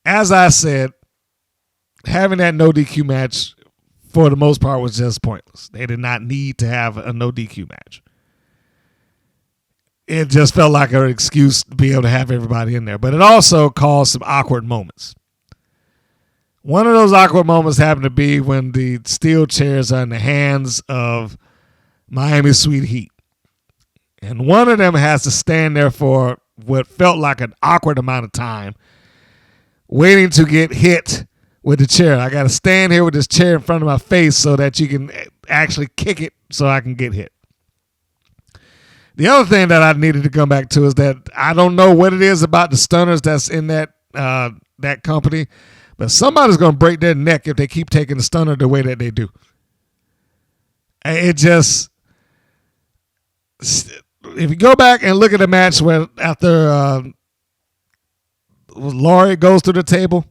As I said, having that no DQ match for the most part was just pointless. They did not need to have a no DQ match. It just felt like an excuse to be able to have everybody in there. But it also caused some awkward moments. One of those awkward moments happened to be when the steel chairs are in the hands of Miami Sweet Heat. And one of them has to stand there for what felt like an awkward amount of time, waiting to get hit with the chair. I got to stand here with this chair in front of my face so that you can actually kick it so I can get hit. The other thing that I needed to come back to is that I don't know what it is about the stunners that's in that company, but somebody's going to break their neck if they keep taking the stunner the way that they do. It just, if you go back and look at the match where after Laurie goes to the table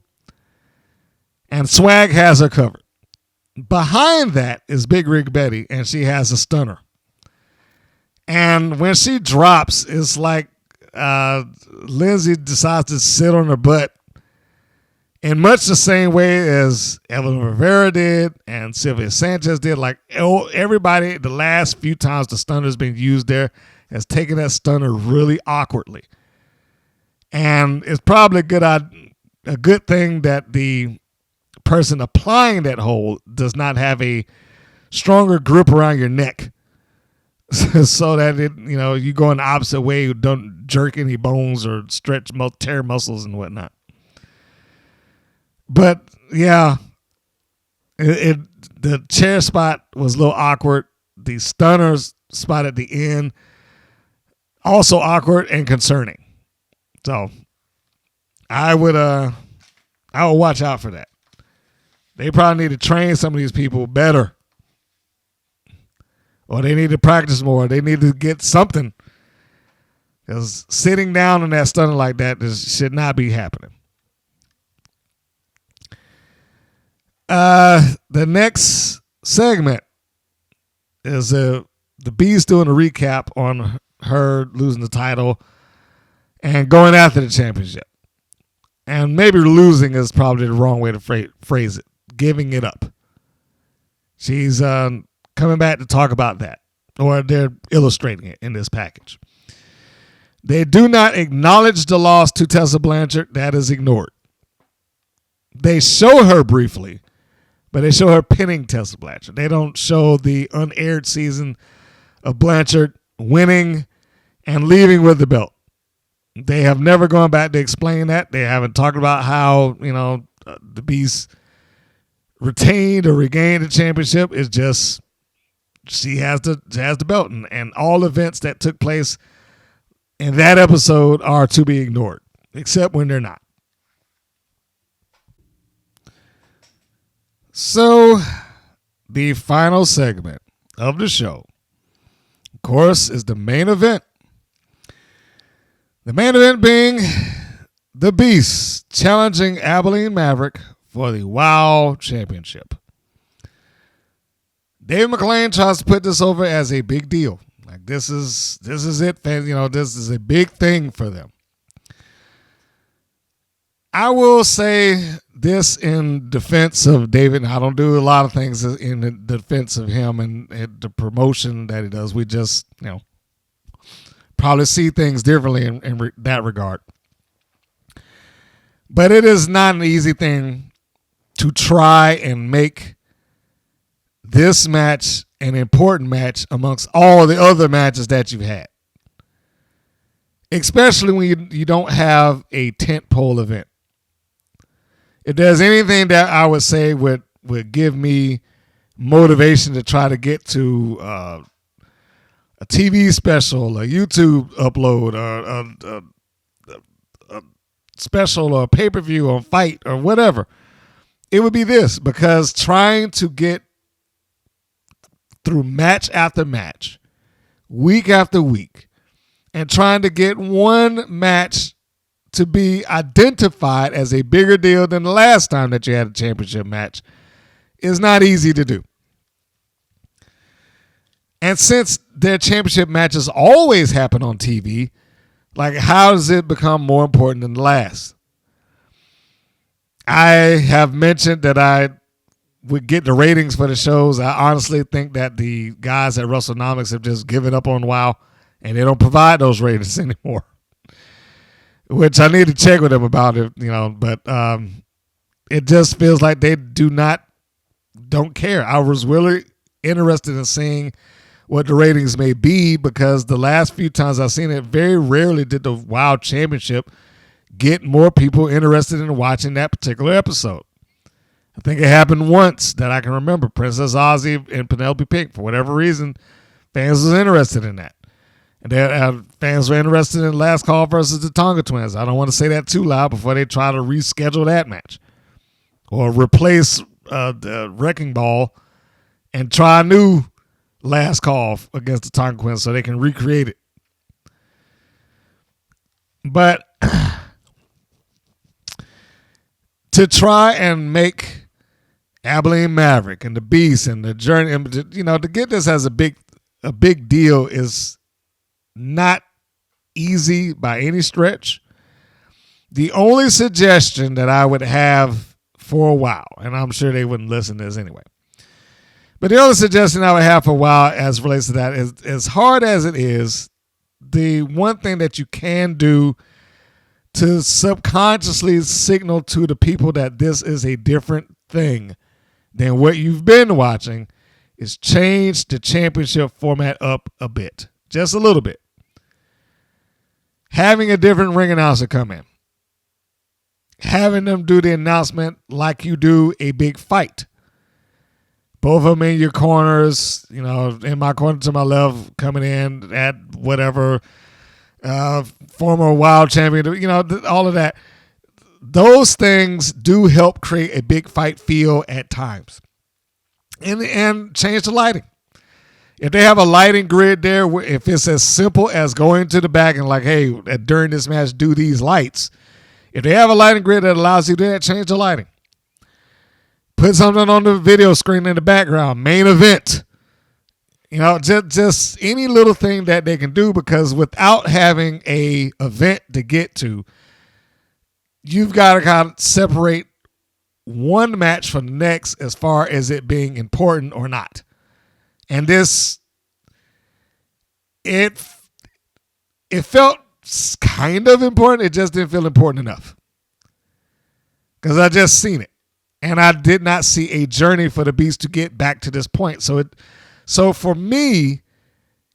and Swag has her covered. Behind that is Big Rig Betty, and she has a stunner. And when she drops, it's like Lindsay decides to sit on her butt in much the same way as Evelyn Rivera did and Sylvia Sanchez did. Like everybody, the last few times the stunner's been used there, has taken that stunner really awkwardly. And it's probably a good thing that the person applying that hold does not have a stronger grip around your neck. So that you go in the opposite way, you don't jerk any bones or tear muscles and whatnot. But yeah, the chair spot was a little awkward. The stunners spot at the end, also awkward and concerning. So I would watch out for that. They probably need to train some of these people better. Or they need to practice more. They need to get something. Because sitting down in that stunner like that should not be happening. The next segment is the Beast doing a recap on her losing the title and going after the championship. And maybe losing is probably the wrong way to phrase it. Giving it up. She's coming back to talk about that. Or they're illustrating it in this package. They do not acknowledge the loss to Tessa Blanchard. That is ignored. They show her briefly, but they show her pinning Tessa Blanchard. They don't show the unaired season of Blanchard winning and leaving with the belt. They have never gone back to explain that. They haven't talked about how, the Beast retained or regained the championship. It's just she has the belt. And all events that took place in that episode are to be ignored, except when they're not. So, the final segment of the show, of course, is the main event. The main event being the Beast challenging Abilene Maverick for the WOW Championship. Dave McClain tries to put this over as a big deal. Like this is it, fans. This is a big thing for them. I will say this in defense of David. I don't do a lot of things in defense of him and the promotion that he does. We just, probably see things differently in that regard. But it is not an easy thing to try and make this match an important match amongst all the other matches that you've had. Especially when you don't have a tentpole event. If there's anything that I would say would give me motivation to try to get to a TV special, a YouTube upload, a special or pay-per-view or fight or whatever, it would be this. Because trying to get through match after match, week after week, and trying to get one match to be identified as a bigger deal than the last time that you had a championship match is not easy to do. And since their championship matches always happen on TV, like how does it become more important than the last? I have mentioned that I would get the ratings for the shows. I honestly think that the guys at WrestleNomics have just given up on WOW and they don't provide those ratings anymore. Which I need to check with them about it, but it just feels like they don't care. I was really interested in seeing what the ratings may be because the last few times I've seen it, very rarely did the WOW Championship get more people interested in watching that particular episode. I think it happened once that I can remember. Princess Ozzy and Penelope Pink, for whatever reason, fans was interested in that. And fans were interested in Last Call versus the Tonga Twins. I don't want to say that too loud before they try to reschedule that match. Or replace the Wrecking Ball and try a new Last Call against the Tonga Twins so they can recreate it. But to try and make Abilene Maverick and the Beast and the Journey, to get this as a big deal is not easy by any stretch. The only suggestion that I would have for a while, and I'm sure they wouldn't listen to this anyway, but the only suggestion I would have for a while as relates to that is, as hard as it is, the one thing that you can do to subconsciously signal to the people that this is a different thing than what you've been watching is change the championship format up a bit. Just a little bit. Having a different ring announcer come in. having them do the announcement like you do a big fight. Both of them in your corners, in my corner to my left, coming in at whatever, former wild champion, all of that. Those things do help create a big fight feel at times. And change the lighting. If they have a lighting grid there, if it's as simple as going to the back and like, hey, during this match, do these lights. If they have a lighting grid that allows you to do that, change the lighting. Put something on the video screen in the background. Main event. Just any little thing that they can do, because without having a event to get to, you've got to kind of separate one match from the next as far as it being important or not. And this, it felt kind of important. It just didn't feel important enough. Because I just seen it. And I did not see a journey for the Beast to get back to this point. So for me,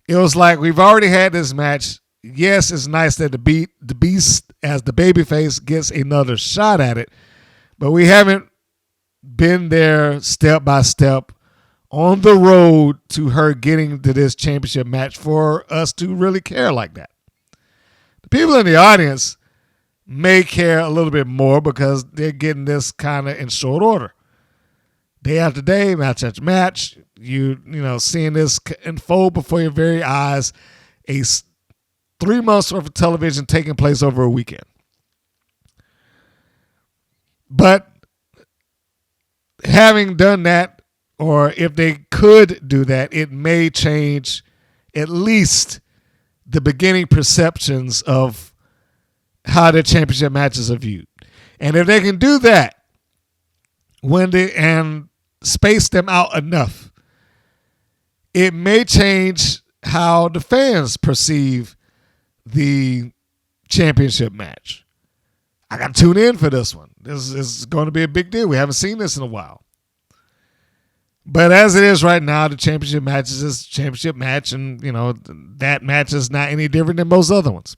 it was like, we've already had this match. Yes, it's nice that the Beast as the babyface gets another shot at it, but we haven't been there step by step on the road to her getting to this championship match for us to really care like that. The people in the audience may care a little bit more because they're getting this kind of in short order. Day after day, match after match, seeing this unfold before your very eyes, 3 months worth of television taking place over a weekend. But having done that, or if they could do that, it may change at least the beginning perceptions of how the championship matches are viewed. And if they can do that, and space them out enough, it may change how the fans perceive the championship match. I got to tune in for this one. This is going to be a big deal. We haven't seen this in a while. But as it is right now, the championship match is just a championship match, and that match is not any different than most other ones.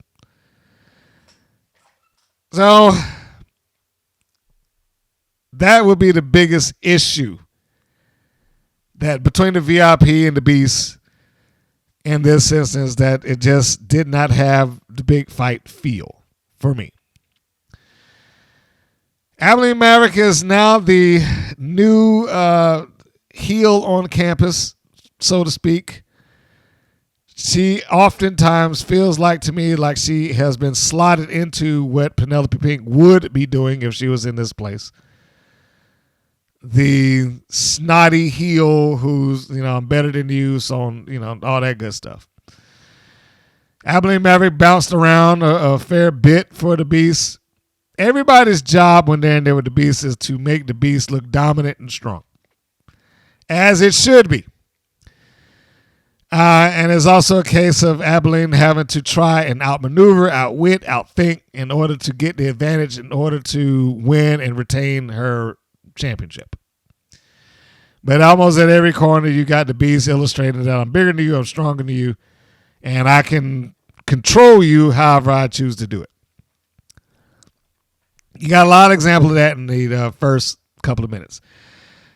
So that would be the biggest issue, that between the VIP and the Beast in this instance, that it just did not have the big fight feel for me. Abilene Maverick is now the new heel on campus, so to speak. She oftentimes feels to me like she has been slotted into what Penelope Pink would be doing if she was in this place. The snotty heel who's, I'm better than you, so all that good stuff. Abilene Maverick bounced around a fair bit for the Beast. Everybody's job when they're in there with the Beast is to make the Beast look dominant and strong, as it should be. And it's also a case of Abilene having to try and outmaneuver, outwit, outthink in order to get the advantage, in order to win and retain her championship. But almost at every corner, you got the Beast illustrating that I'm bigger than you, I'm stronger than you, and I can control you however I choose to do it. You got a lot of examples of that in the first couple of minutes.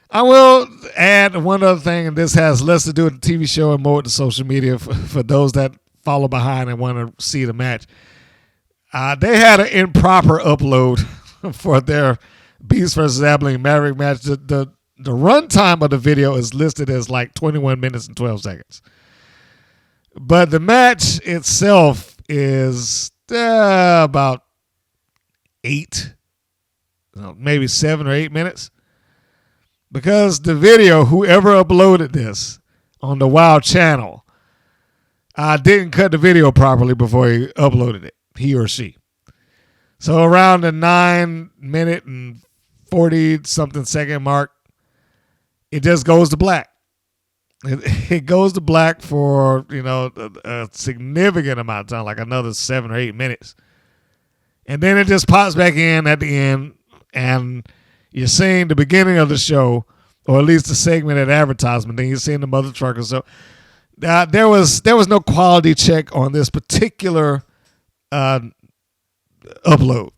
I will add one other thing, and this has less to do with the TV show and more with the social media for those that follow behind and want to see the match. They had an improper upload for their Beast versus Abilene Maverick match. The runtime of the video is listed as 21 minutes and 12 seconds. But the match itself is about 8, maybe 7 or 8 minutes. Because the video, whoever uploaded this on the Wild channel, didn't cut the video properly before he uploaded it, he or she. So around the 9-minute and 40-something second mark, it just goes to black. It goes to black for, a significant amount of time, like another 7 or 8 minutes. And then it just pops back in at the end, and you're seeing the beginning of the show, or at least the segment at advertisement. Then you're seeing the mother trucker. So there was no quality check on this particular upload.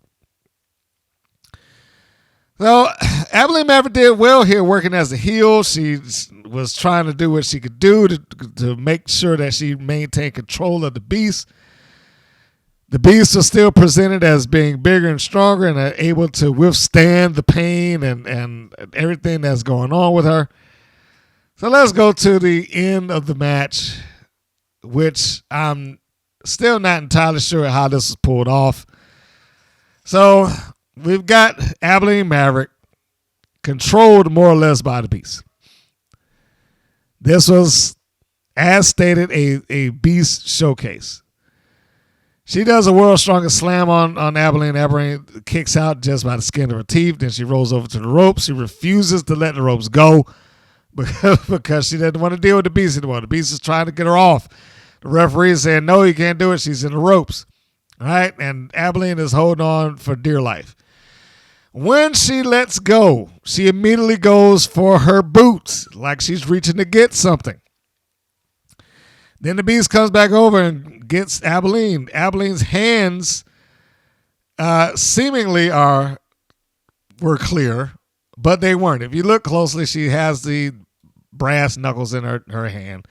So Abilene Maverick did well here working as a heel. She was trying to do what she could do to make sure that she maintained control of the Beast. The Beast was still presented as being bigger and stronger and able to withstand the pain and everything that's going on with her. So let's go to the end of the match, which I'm still not entirely sure how this was pulled off. So we've got Abilene Maverick controlled more or less by the Beast. This was, as stated, a Beast showcase. She does a world's strongest slam on Abilene. Abilene kicks out just by the skin of her teeth. Then she rolls over to the ropes. She refuses to let the ropes go because she doesn't want to deal with the Beast anymore. The Beast is trying to get her off. The referee is saying, no, you can't do it. She's in the ropes. All right? And Abilene is holding on for dear life. When she lets go, she immediately goes for her boots, like she's reaching to get something. Then the Beast comes back over and gets Abilene. Abilene's hands seemingly were clear, but they weren't. If you look closely, she has the brass knuckles in her hand.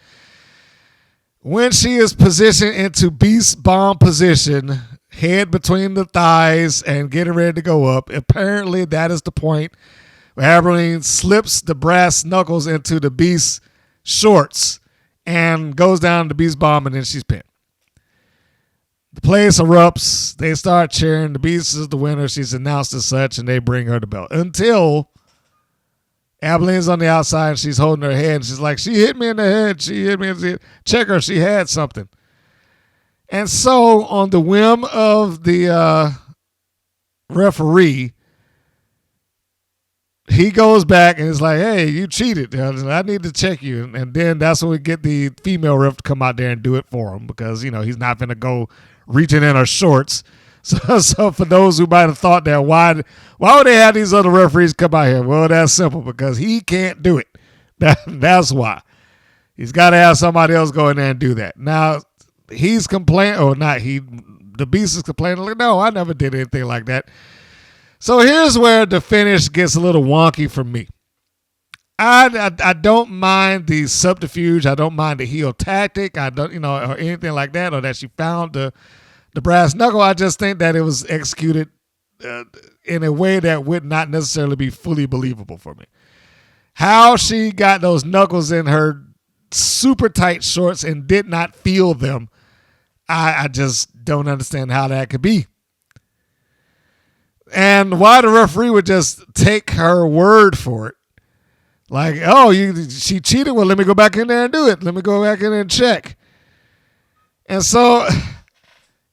When she is positioned into Beast Bomb position, head between the thighs and getting ready to go up, apparently that is the point where Abilene slips the brass knuckles into the Beast's shorts and goes down to Beast Bomb, and then she's pinned. The place erupts. They start cheering. The Beast is the winner. She's announced as such, and they bring her the belt. Until Abilene's on the outside, and she's holding her head. And she's like, she hit me in the head. She hit me in the head. Check her. She had something. And so, on the whim of the referee, he goes back and is like, hey, you cheated. I need to check you. And then that's when we get the female ref to come out there and do it for him because, he's not going to go reaching in her shorts. So for those who might have thought that, why would they have these other referees come out here? Well, that's simple because he can't do it. That's why. He's got to have somebody else go in there and do that. Now, he's complaining, or not the Beast is complaining, like, no, I never did anything like that. So here's where the finish gets a little wonky for me. I don't mind the subterfuge. I don't mind the heel tactic. I don't, or anything like that, or that she found the brass knuckle. I just think that it was executed in a way that would not necessarily be fully believable for me. How she got those knuckles in her super tight shorts and did not feel them, I just don't understand how that could be. And why the referee would just take her word for it. Like, oh, she cheated? Well, let me go back in there and do it. Let me go back in there and check. And so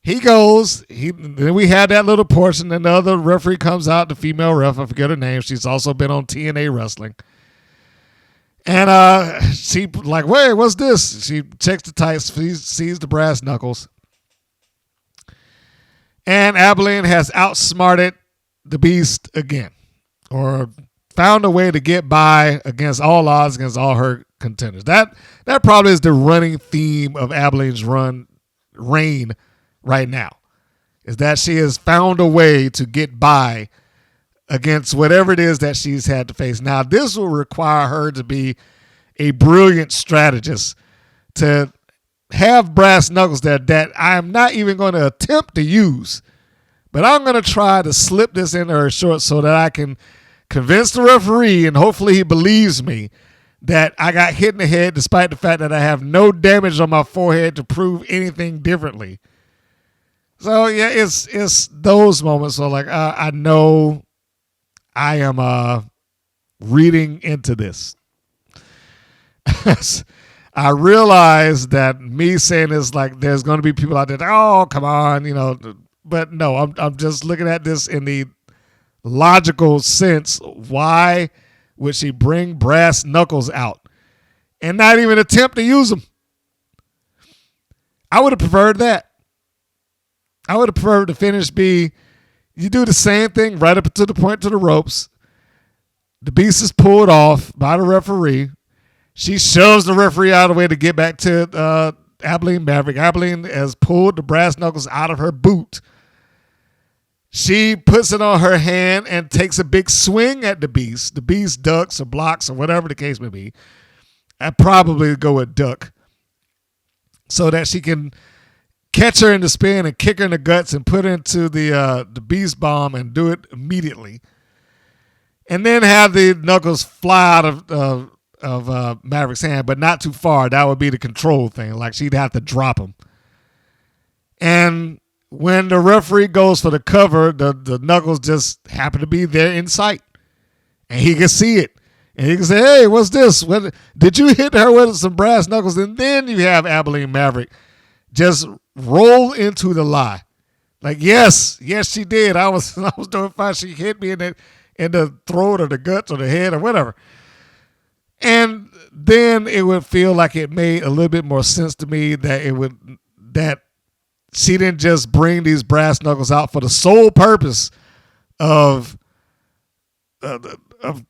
he goes. Then we had that little portion. And the other referee comes out, the female ref. I forget her name. She's also been on TNA Wrestling. And she like, wait, what's this? She checks the tights, sees the brass knuckles. And Abilene has outsmarted the Beast again, or found a way to get by against all odds, against all her contenders. That probably is the running theme of Abilene's reign right now, is that she has found a way to get by against whatever it is that she's had to face. Now, this will require her to be a brilliant strategist, to have brass knuckles that I am not even going to attempt to use. But I'm going to try to slip this into her shorts so that I can convince the referee, and hopefully he believes me, that I got hit in the head despite the fact that I have no damage on my forehead to prove anything differently. So, yeah, it's those moments. So, like, I know I am reading into this. I realize that me saying this, like, there's going to be people out there, oh, come on, but no, I'm just looking at this in the logical sense. Why would she bring brass knuckles out and not even attempt to use them? I would have preferred that. I would have preferred the finish be, you do the same thing right up to the point to the ropes. The Beast is pulled off by the referee. She shoves the referee out of the way to get back to Abilene Maverick. Abilene has pulled the brass knuckles out of her boot. She puts it on her hand and takes a big swing at the Beast. The Beast ducks or blocks or whatever the case may be. I'd probably go with duck so that she can catch her in the spin and kick her in the guts and put her into the Beast bomb and do it immediately. And then have the knuckles fly out of Maverick's hand, but not too far. That would be the control thing. Like she'd have to drop him. And when the referee goes for the cover, the knuckles just happen to be there in sight. And he can see it. And he can say, hey, what's this? Did you hit her with some brass knuckles? And then you have Abilene Maverick just roll into the lie. Like, yes, she did. I was doing fine. She hit me in the throat or the guts or the head or whatever. And then it would feel like it made a little bit more sense to me that she didn't just bring these brass knuckles out for the sole purpose of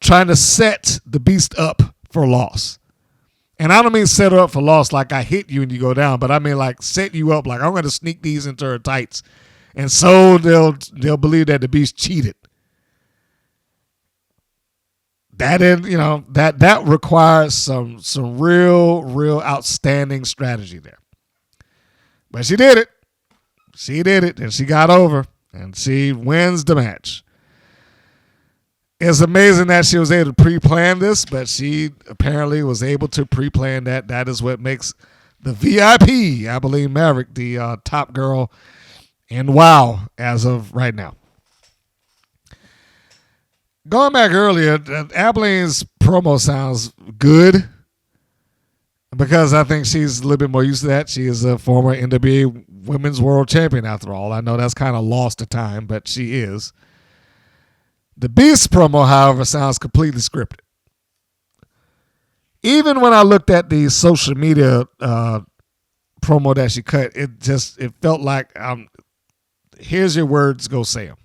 trying to set the Beast up for loss. And I don't mean set her up for loss like I hit you and you go down, but I mean like set you up like I'm going to sneak these into her tights. And so they'll believe that the Beast cheated. That requires some real outstanding strategy there. But she did it. She did it, and she got over, and she wins the match. It's amazing that she was able to pre-plan this, but she apparently was able to pre-plan that. That is what makes the VIP, Abilene Maverick, the top girl in WoW as of right now. Going back earlier, Abilene's promo sounds good because I think she's a little bit more used to that. She is a former NWA Women's World Champion, after all. I know that's kind of lost to time, but she is. The Beast promo, however, sounds completely scripted. Even when I looked at the social media promo that she cut, it felt like, here's your words, go say them.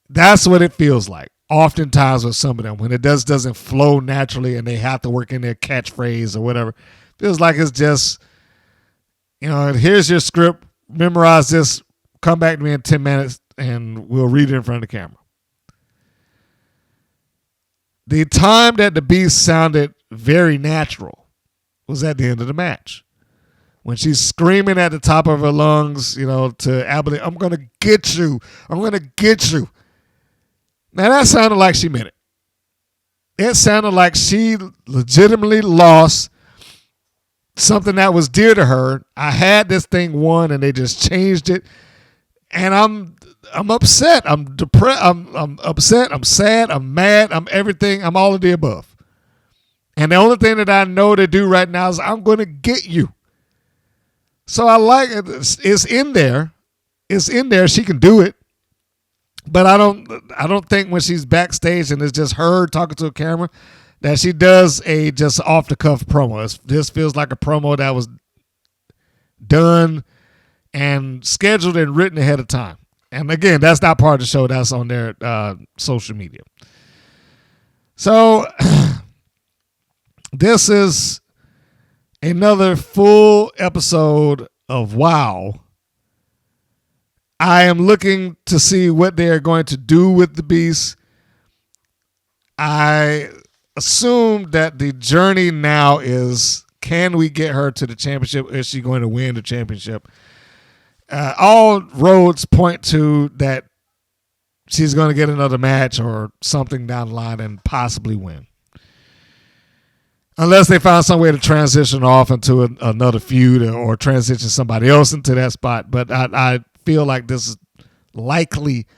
That's what it feels like. Oftentimes with some of them, when it doesn't flow naturally and they have to work in their catchphrase or whatever, feels like it's just, here's your script, memorize this, come back to me in 10 minutes, and we'll read it in front of the camera. The time that the Beast sounded very natural was at the end of the match. When she's screaming at the top of her lungs, to Abilene, I'm going to get you. I'm going to get you. Now, that sounded like she meant it. It sounded like she legitimately lost something that was dear to her. I had this thing won, and they just changed it. And I'm upset. I'm depressed. I'm upset. I'm sad. I'm mad. I'm everything. I'm all of the above. And the only thing that I know to do right now is I'm going to get you. So I like it. It's in there. It's in there. She can do it. But I don't think when she's backstage and it's just her talking to a camera that she does a just off the cuff promo. This feels like a promo that was done and scheduled and written ahead of time. And again, that's not part of the show. That's on their social media. So this is another full episode of WoW. I am looking to see what they are going to do with the Beast. I assume that the journey now is, can we get her to the championship? Is she going to win the championship? All roads point to that she's going to get another match or something down the line and possibly win. Unless they find some way to transition off into another feud or transition somebody else into that spot. But I feel like this is likely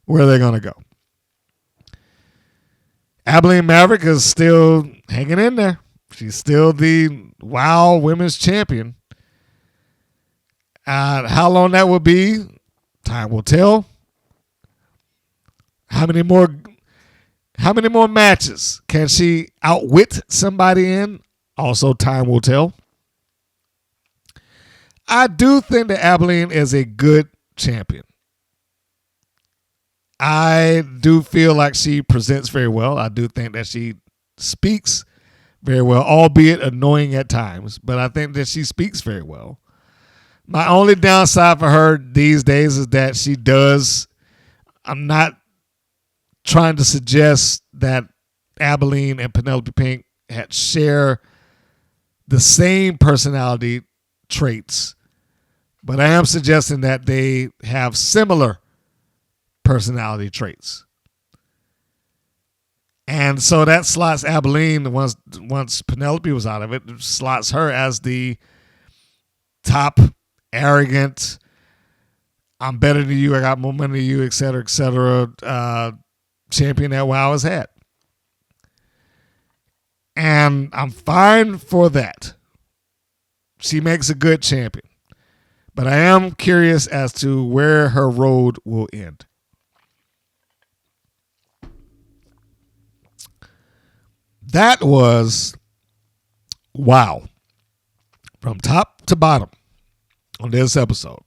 where they're going to go. Abilene Maverick is still hanging in there. She's still the WoW Women's Champion. How long that will be, time will tell. How many more matches can she outwit somebody in? Also, time will tell. I do think that Abilene is a good champion. I do feel like she presents very well. I do think that she speaks very well, albeit annoying at times, but I think that she speaks very well. My only downside for her these days is that she does. I'm not trying to suggest that Abilene and Penelope Pink share the same personality traits, but I am suggesting that they have similar personality traits. And so that slots Abilene, once Penelope was out of it, slots her as the top, arrogant, I'm better than you, I got more money than you, et cetera, champion that WoW has had. And I'm fine for that. She makes a good champion. But I am curious as to where her road will end. That was WoW. From top to bottom on this episode.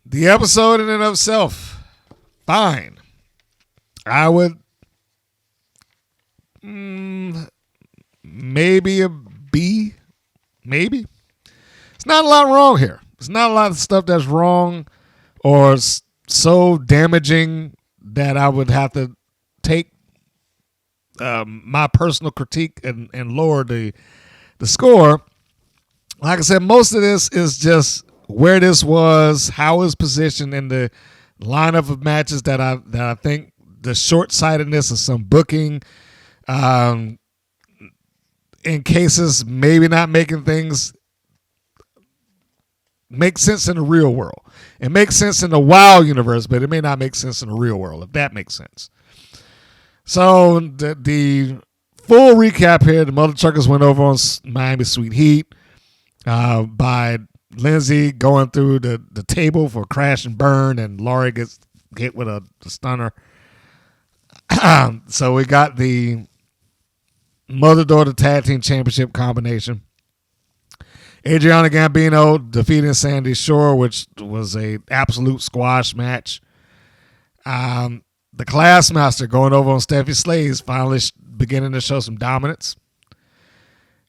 The episode in and of itself, fine. I would maybe a B. Maybe. It's not a lot wrong here. There's not a lot of stuff that's wrong or so damaging that I would have to take my personal critique and lower the score. Like I said, most of this is just where this was, how it was positioned in the lineup of matches that I think the short-sightedness of some booking, in cases maybe not making things make sense in the real world. It makes sense in the WoW universe, but it may not make sense in the real world, if that makes sense. So the full recap here, the Mother Truckers went over on Miami Sweet Heat by Lindsay going through the table for crash and burn, and Laurie gets hit with a stunner. So we got the mother-daughter tag team championship combination. Adriana Gambino defeating Sandy Shore, which was a absolute squash match. The ClassMaster going over on Stephy Slayz, finally beginning to show some dominance.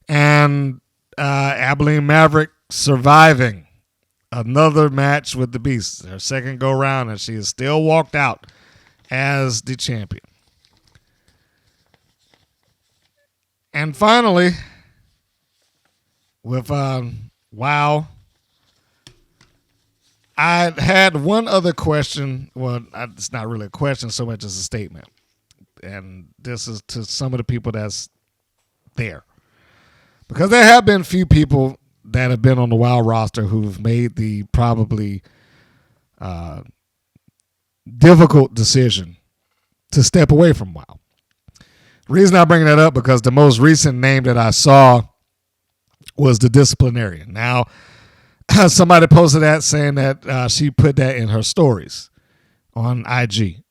And Abilene Maverick surviving another match with the Beast, her second go round, and she is still walked out as the champion. And finally, with WoW, I had one other question. Well, it's not really a question so much as a statement. And this is to some of the people that's there. Because there have been few people that have been on the WoW roster who've made the probably difficult decision to step away from WoW. The reason I bring that up because the most recent name that I saw was the disciplinarian. Now, somebody posted that saying that she put that in her stories on IG.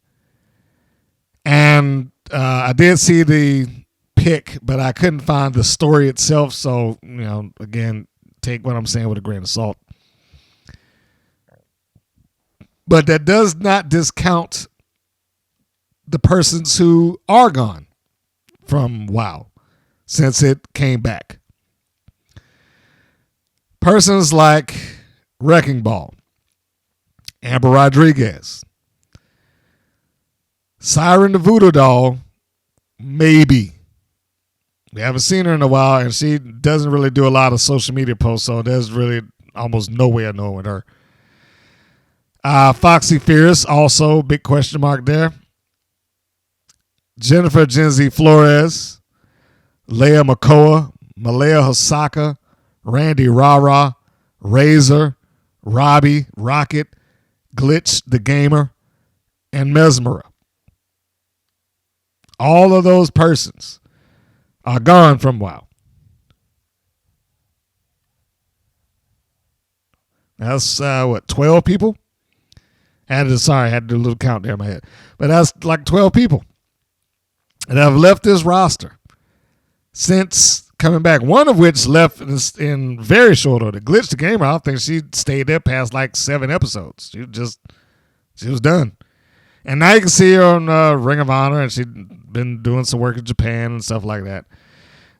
And I did see the pic, but I couldn't find the story itself. So, again, take what I'm saying with a grain of salt. But that does not discount the persons who are gone from WoW since it came back. Persons like Wrecking Ball, Amber Rodriguez, Siren the Voodoo Doll, maybe. We haven't seen her in a while, and she doesn't really do a lot of social media posts, so there's really almost no way of knowing her. Foxy Fierce, also big question mark there. Jennifer Genzi Flores, Leia Makoa, Malaya Hosaka, Randy Rara, Razor, Robbie, Rocket, Glitch the Gamer, and Mesmera. All of those persons are gone from WoW. That's 12 people? I had to do a little count there in my head. But that's like 12 people that have left this roster since coming back. One of which left in very short order. Glitch the Gamer, I don't think she stayed there past like 7 episodes. She was done. And now you can see her on Ring of Honor, and she's been doing some work in Japan and stuff like that.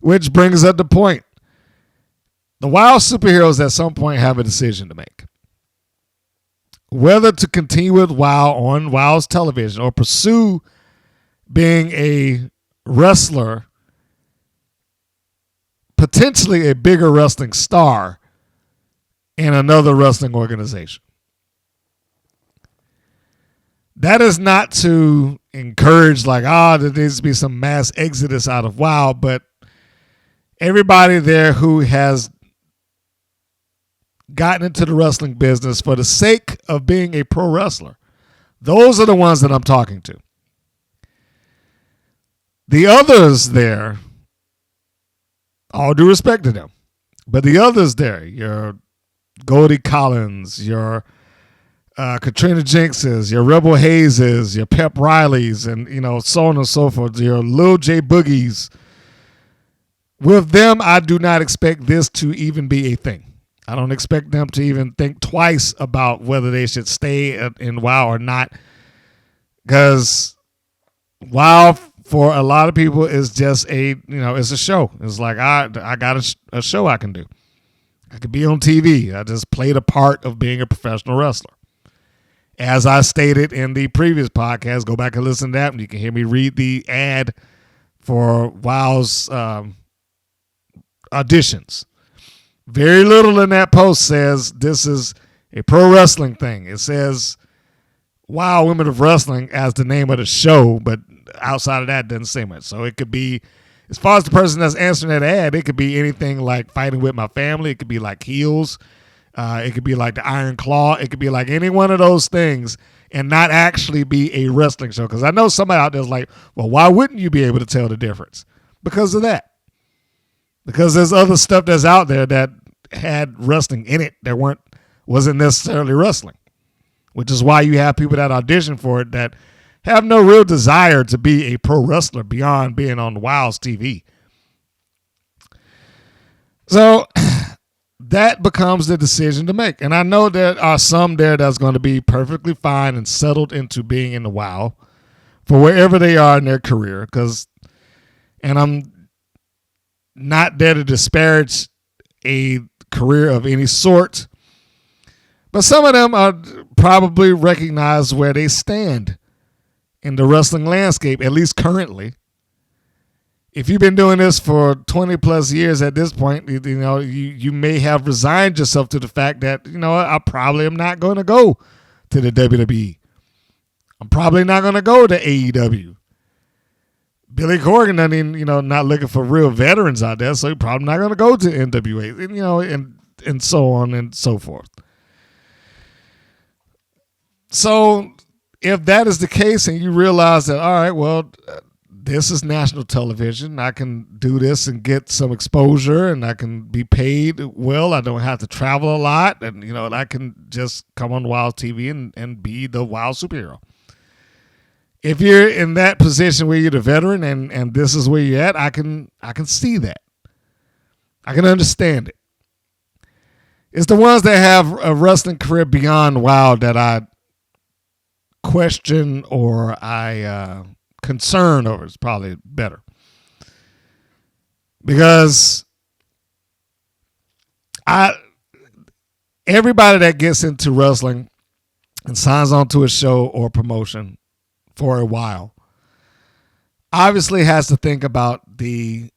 Which brings up the point. The WoW superheroes at some point have a decision to make. Whether to continue with WoW on WoW's television or pursue being a wrestler, potentially a bigger wrestling star in another wrestling organization. That is not to encourage there needs to be some mass exodus out of WoW, but everybody there who has gotten into the wrestling business for the sake of being a pro wrestler, those are the ones that I'm talking to. The others there, all due respect to them, but the others there, your Goldie Collins, your Katrina Jinxes, your Rebel Haze's, your Pep Rileys, and so on and so forth, your Lil J Boogies. With them, I do not expect this to even be a thing. I don't expect them to even think twice about whether they should stay in WoW or not, because WoW for a lot of people is just it's a show. It's like I got a show I can do. I could be on TV. I just played a part of being a professional wrestler. As I stated in the previous podcast, go back and listen to that, and you can hear me read the ad for WoW's auditions. Very little in that post says this is a pro wrestling thing. It says WoW Women of Wrestling as the name of the show, but outside of that, it doesn't say much. So it could be, as far as the person that's answering that ad, it could be anything like Fighting With My Family. It could be like Heels. It could be like the Iron Claw. It could be like any one of those things and not actually be a wrestling show. Because I know somebody out there is like, well, why wouldn't you be able to tell the difference? Because of that. Because there's other stuff that's out there that had wrestling in it that wasn't necessarily wrestling, which is why you have people that audition for it that have no real desire to be a pro wrestler beyond being on WoW's TV. So that becomes the decision to make. And I know there are some there that's going to be perfectly fine and settled into being in the WoW for wherever they are in their career. And I'm not there to disparage a career of any sort, but some of them are probably recognize where they stand in the wrestling landscape, at least currently. If you've been doing this for 20 plus years at this point, you may have resigned yourself to the fact that, I probably am not going to go to the WWE. I'm probably not going to go to AEW. Billy Corgan, not looking for real veterans out there, so he's probably not going to go to NWA, and so on and so forth. So if that is the case and you realize that, all right, well, this is national television, I can do this and get some exposure and I can be paid well. I don't have to travel a lot, and, I can just come on WoW TV and be the WoW superhero. If you're in that position where you're the veteran and this is where you're at, I can see that. I can understand it. It's the ones that have a wrestling career beyond WoW that I question or I concern over. Is probably better. Because everybody that gets into wrestling and signs on to a show or promotion for a while obviously has to think about the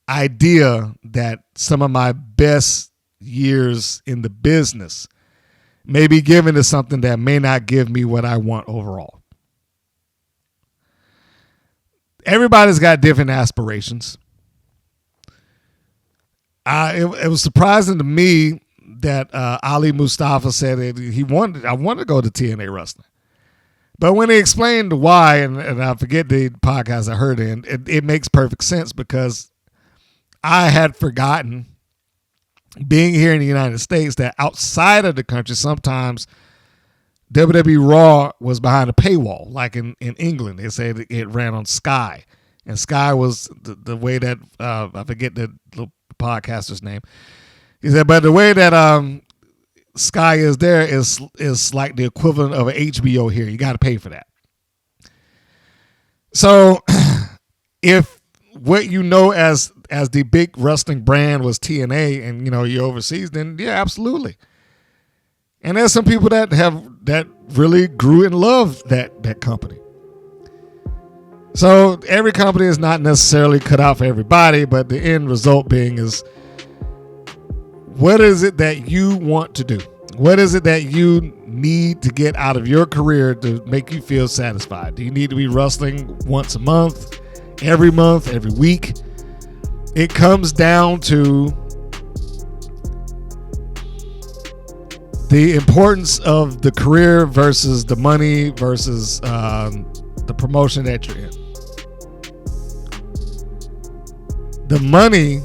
idea that some of my best years in the business may be given to something that may not give me what I want overall. Everybody's got different aspirations. It was surprising to me that Ali Mustafa said that I wanted to go to TNA Wrestling. But when he explained why, and I forget the podcast I heard in, it makes perfect sense because I had forgotten, being here in the United States, that outside of the country, sometimes WWE Raw was behind a paywall. Like in England, they said it ran on Sky. And Sky was the way that, I forget the little podcaster's name. He said, but the way that Sky is there is like the equivalent of an HBO here. You got to pay for that. So if what you know as as the big wrestling brand was TNA, and you're overseas, then yeah, absolutely. And there's some people that really grew and loved that company. So every company is not necessarily cut out for everybody, but the end result being is, what is it that you want to do? What is it that you need to get out of your career to make you feel satisfied? Do you need to be wrestling once a month, every week? It comes down to the importance of the career versus the money versus the promotion that you're in. The money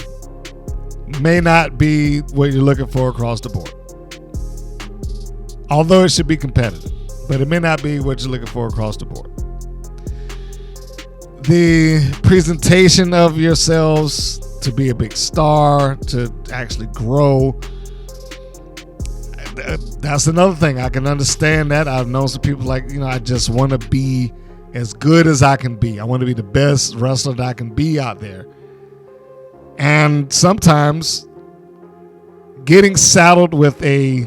may not be what you're looking for across the board, although it should be competitive, but it may not be what you're looking for across the board. The presentation of yourselves to be a big star, to actually grow, that's another thing. I can understand that. I've known some people I just want to be as good as I can be. I want to be the best wrestler that I can be out there. And sometimes getting saddled with a,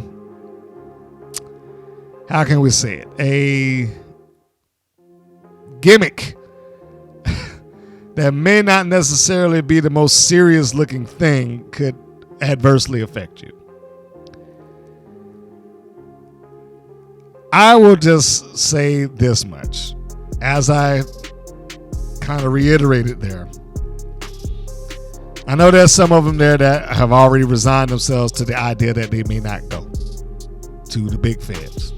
how can we say it, a gimmick that may not necessarily be the most serious looking thing could adversely affect you. I will just say this much, as I kind of reiterated there. I know there's some of them there that have already resigned themselves to the idea that they may not go to the big feds.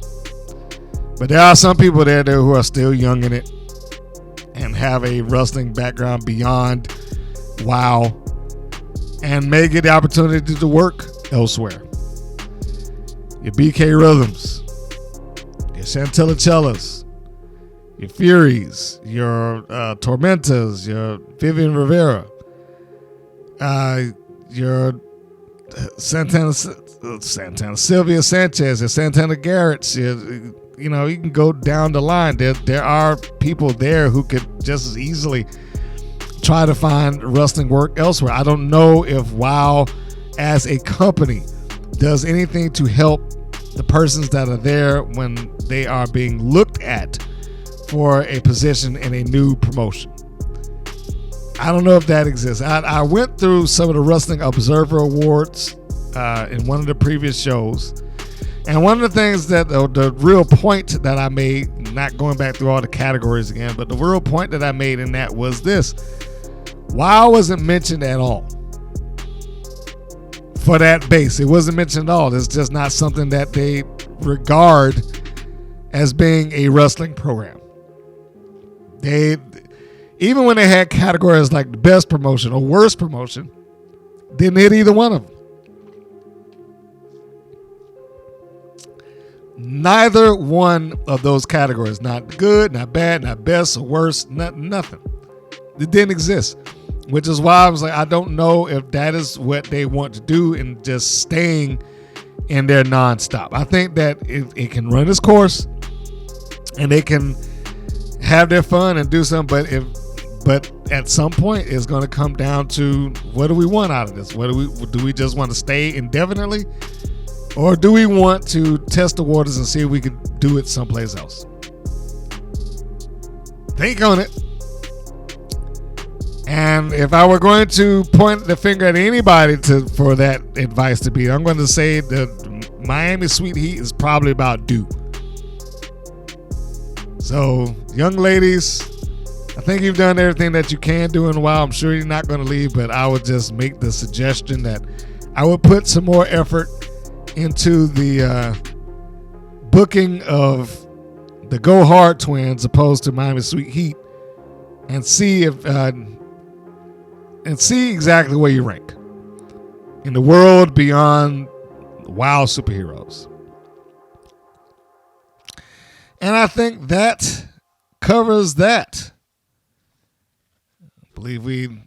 But there are some people there who are still young in it and have a wrestling background beyond WOW and may get the opportunity to work elsewhere. Your BK Rhythms, your Chantellicellas, your Furies, your Tormentas, your Vivian Rivera, your Santana Sylvia Sanchez, your Santana Garrett's, you can go down the line. There are people there who could just as easily try to find wrestling work elsewhere. I don't know if WOW as a company does anything to help the persons that are there when they are being looked at for a position in a new promotion. I don't know if that exists. I went through some of the Wrestling Observer Awards in one of the previous shows. And one of the things that the real point that I made, not going back through all the categories again, but the real point that I made in that was this. WOW wasn't mentioned at all for that base. It wasn't mentioned at all. It's just not something that they regard as being a wrestling program. Even when they had categories like the best promotion or worst promotion, didn't hit either one of them. Neither one of those categories, not good, not bad, not best or worst, nothing. It didn't exist, which is why I was like, I don't know if that is what they want to do in just staying in there nonstop. I think that it can run its course and they can have their fun and do something, but at some point it's going to come down to, what do we want out of this? Do we just want to stay indefinitely, or do we want to test the waters and see if we can do it someplace else? Think on it. And if I were going to point the finger at anybody for that advice to be, I'm going to say the Miami Sweet Heat is probably about due. So, young ladies, I think you've done everything that you can do in a while. I'm sure you're not going to leave, but I would just make the suggestion that I would put some more effort into the booking of the Go Hard twins opposed to Miami Sweet Heat, and see exactly where you rank in the world beyond WOW superheroes. And I think that covers that. I believe we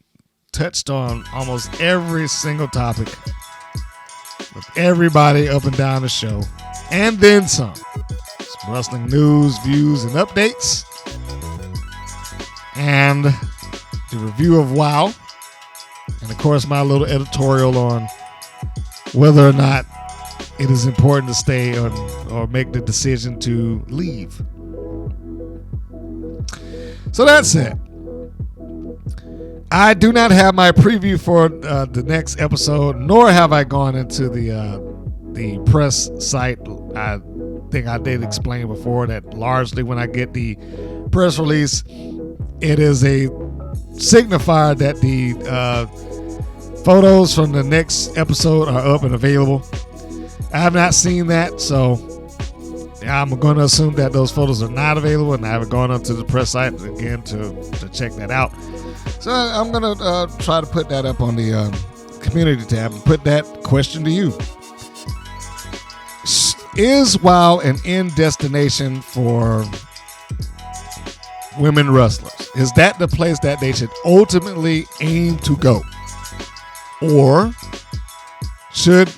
touched on almost every single topic with everybody up and down the show, and then some. Some wrestling news, views, and updates, and the review of WOW, And of course, my little editorial on whether or not it is important to stay or make the decision to leave. So that's it. I do not have my preview for the next episode, nor have I gone into the press site. I think I did explain before that largely when I get the press release, it is a signifier that the photos from the next episode are up and available. I have not seen that, so I'm going to assume that those photos are not available, and I haven't gone onto the press site again to check that out. So I'm going to try to put that up on the community tab and put that question to you. Is WOW an end destination for women wrestlers? Is that the place that they should ultimately aim to go? Or should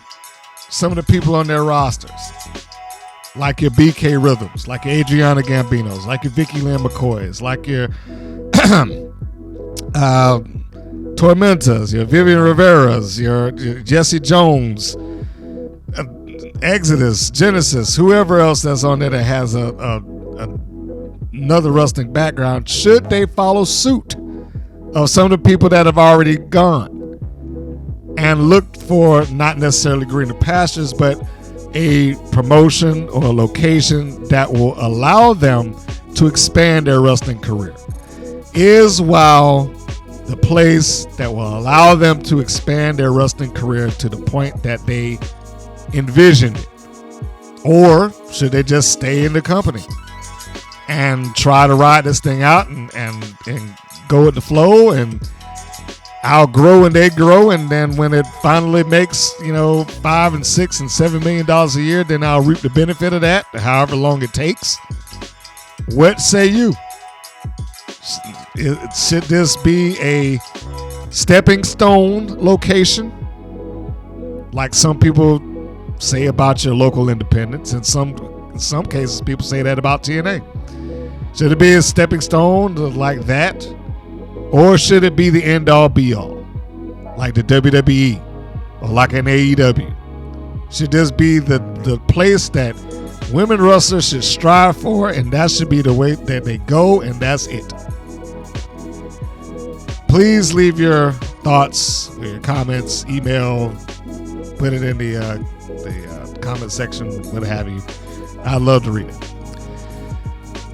some of the people on their rosters, like your BK Rhythms, like your Adriana Gambinos, like your Vicky Lynn McCoys, like your Tormentas, your Vivian Rivera's, your Jesse Jones, Exodus, Genesis, whoever else that's on there that has another wrestling background, should they follow suit of some of the people that have already gone and look for not necessarily greener pastures, but a promotion or a location that will allow them to expand their wrestling career? Is WOW the place that will allow them to expand their wrestling career to the point that they envisioned it? Or should they just stay in the company and try to ride this thing out and go with the flow, and I'll grow and they grow, and then when it finally makes, $5 and $6 and $7 million a year, then I'll reap the benefit of that, however long it takes? What say you? Should this be a stepping stone location, like some people say about your local independents? In some cases, people say that about TNA. Should it be a stepping stone like that? Or should it be the end-all, be-all, like the WWE or like an AEW? Should this be the place that women wrestlers should strive for, and that should be the way that they go, and that's it? Please leave your thoughts, your comments, email, put it in the comment section, what have you. I'd love to read it.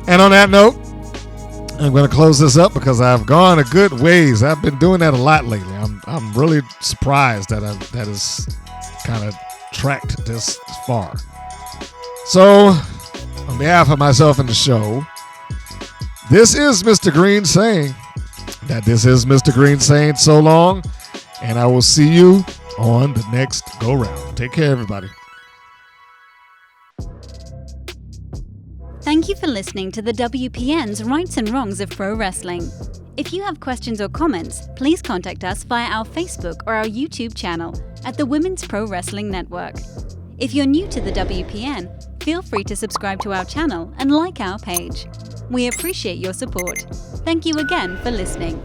And on that note, I'm going to close this up because I've gone a good ways. I've been doing that a lot lately. I'm really surprised that has kind of tracked this far. So, on behalf of myself and the show, this is Mr. Green saying that this is Mr. Green saying so long, and I will see you on the next go round. Take care, everybody. Thank you for listening to the WPN's Rights and Wrongs of Pro Wrestling. If you have questions or comments, please contact us via our Facebook or our YouTube channel at the Women's Pro Wrestling Network. If you're new to the WPN, feel free to subscribe to our channel and like our page. We appreciate your support. Thank you again for listening.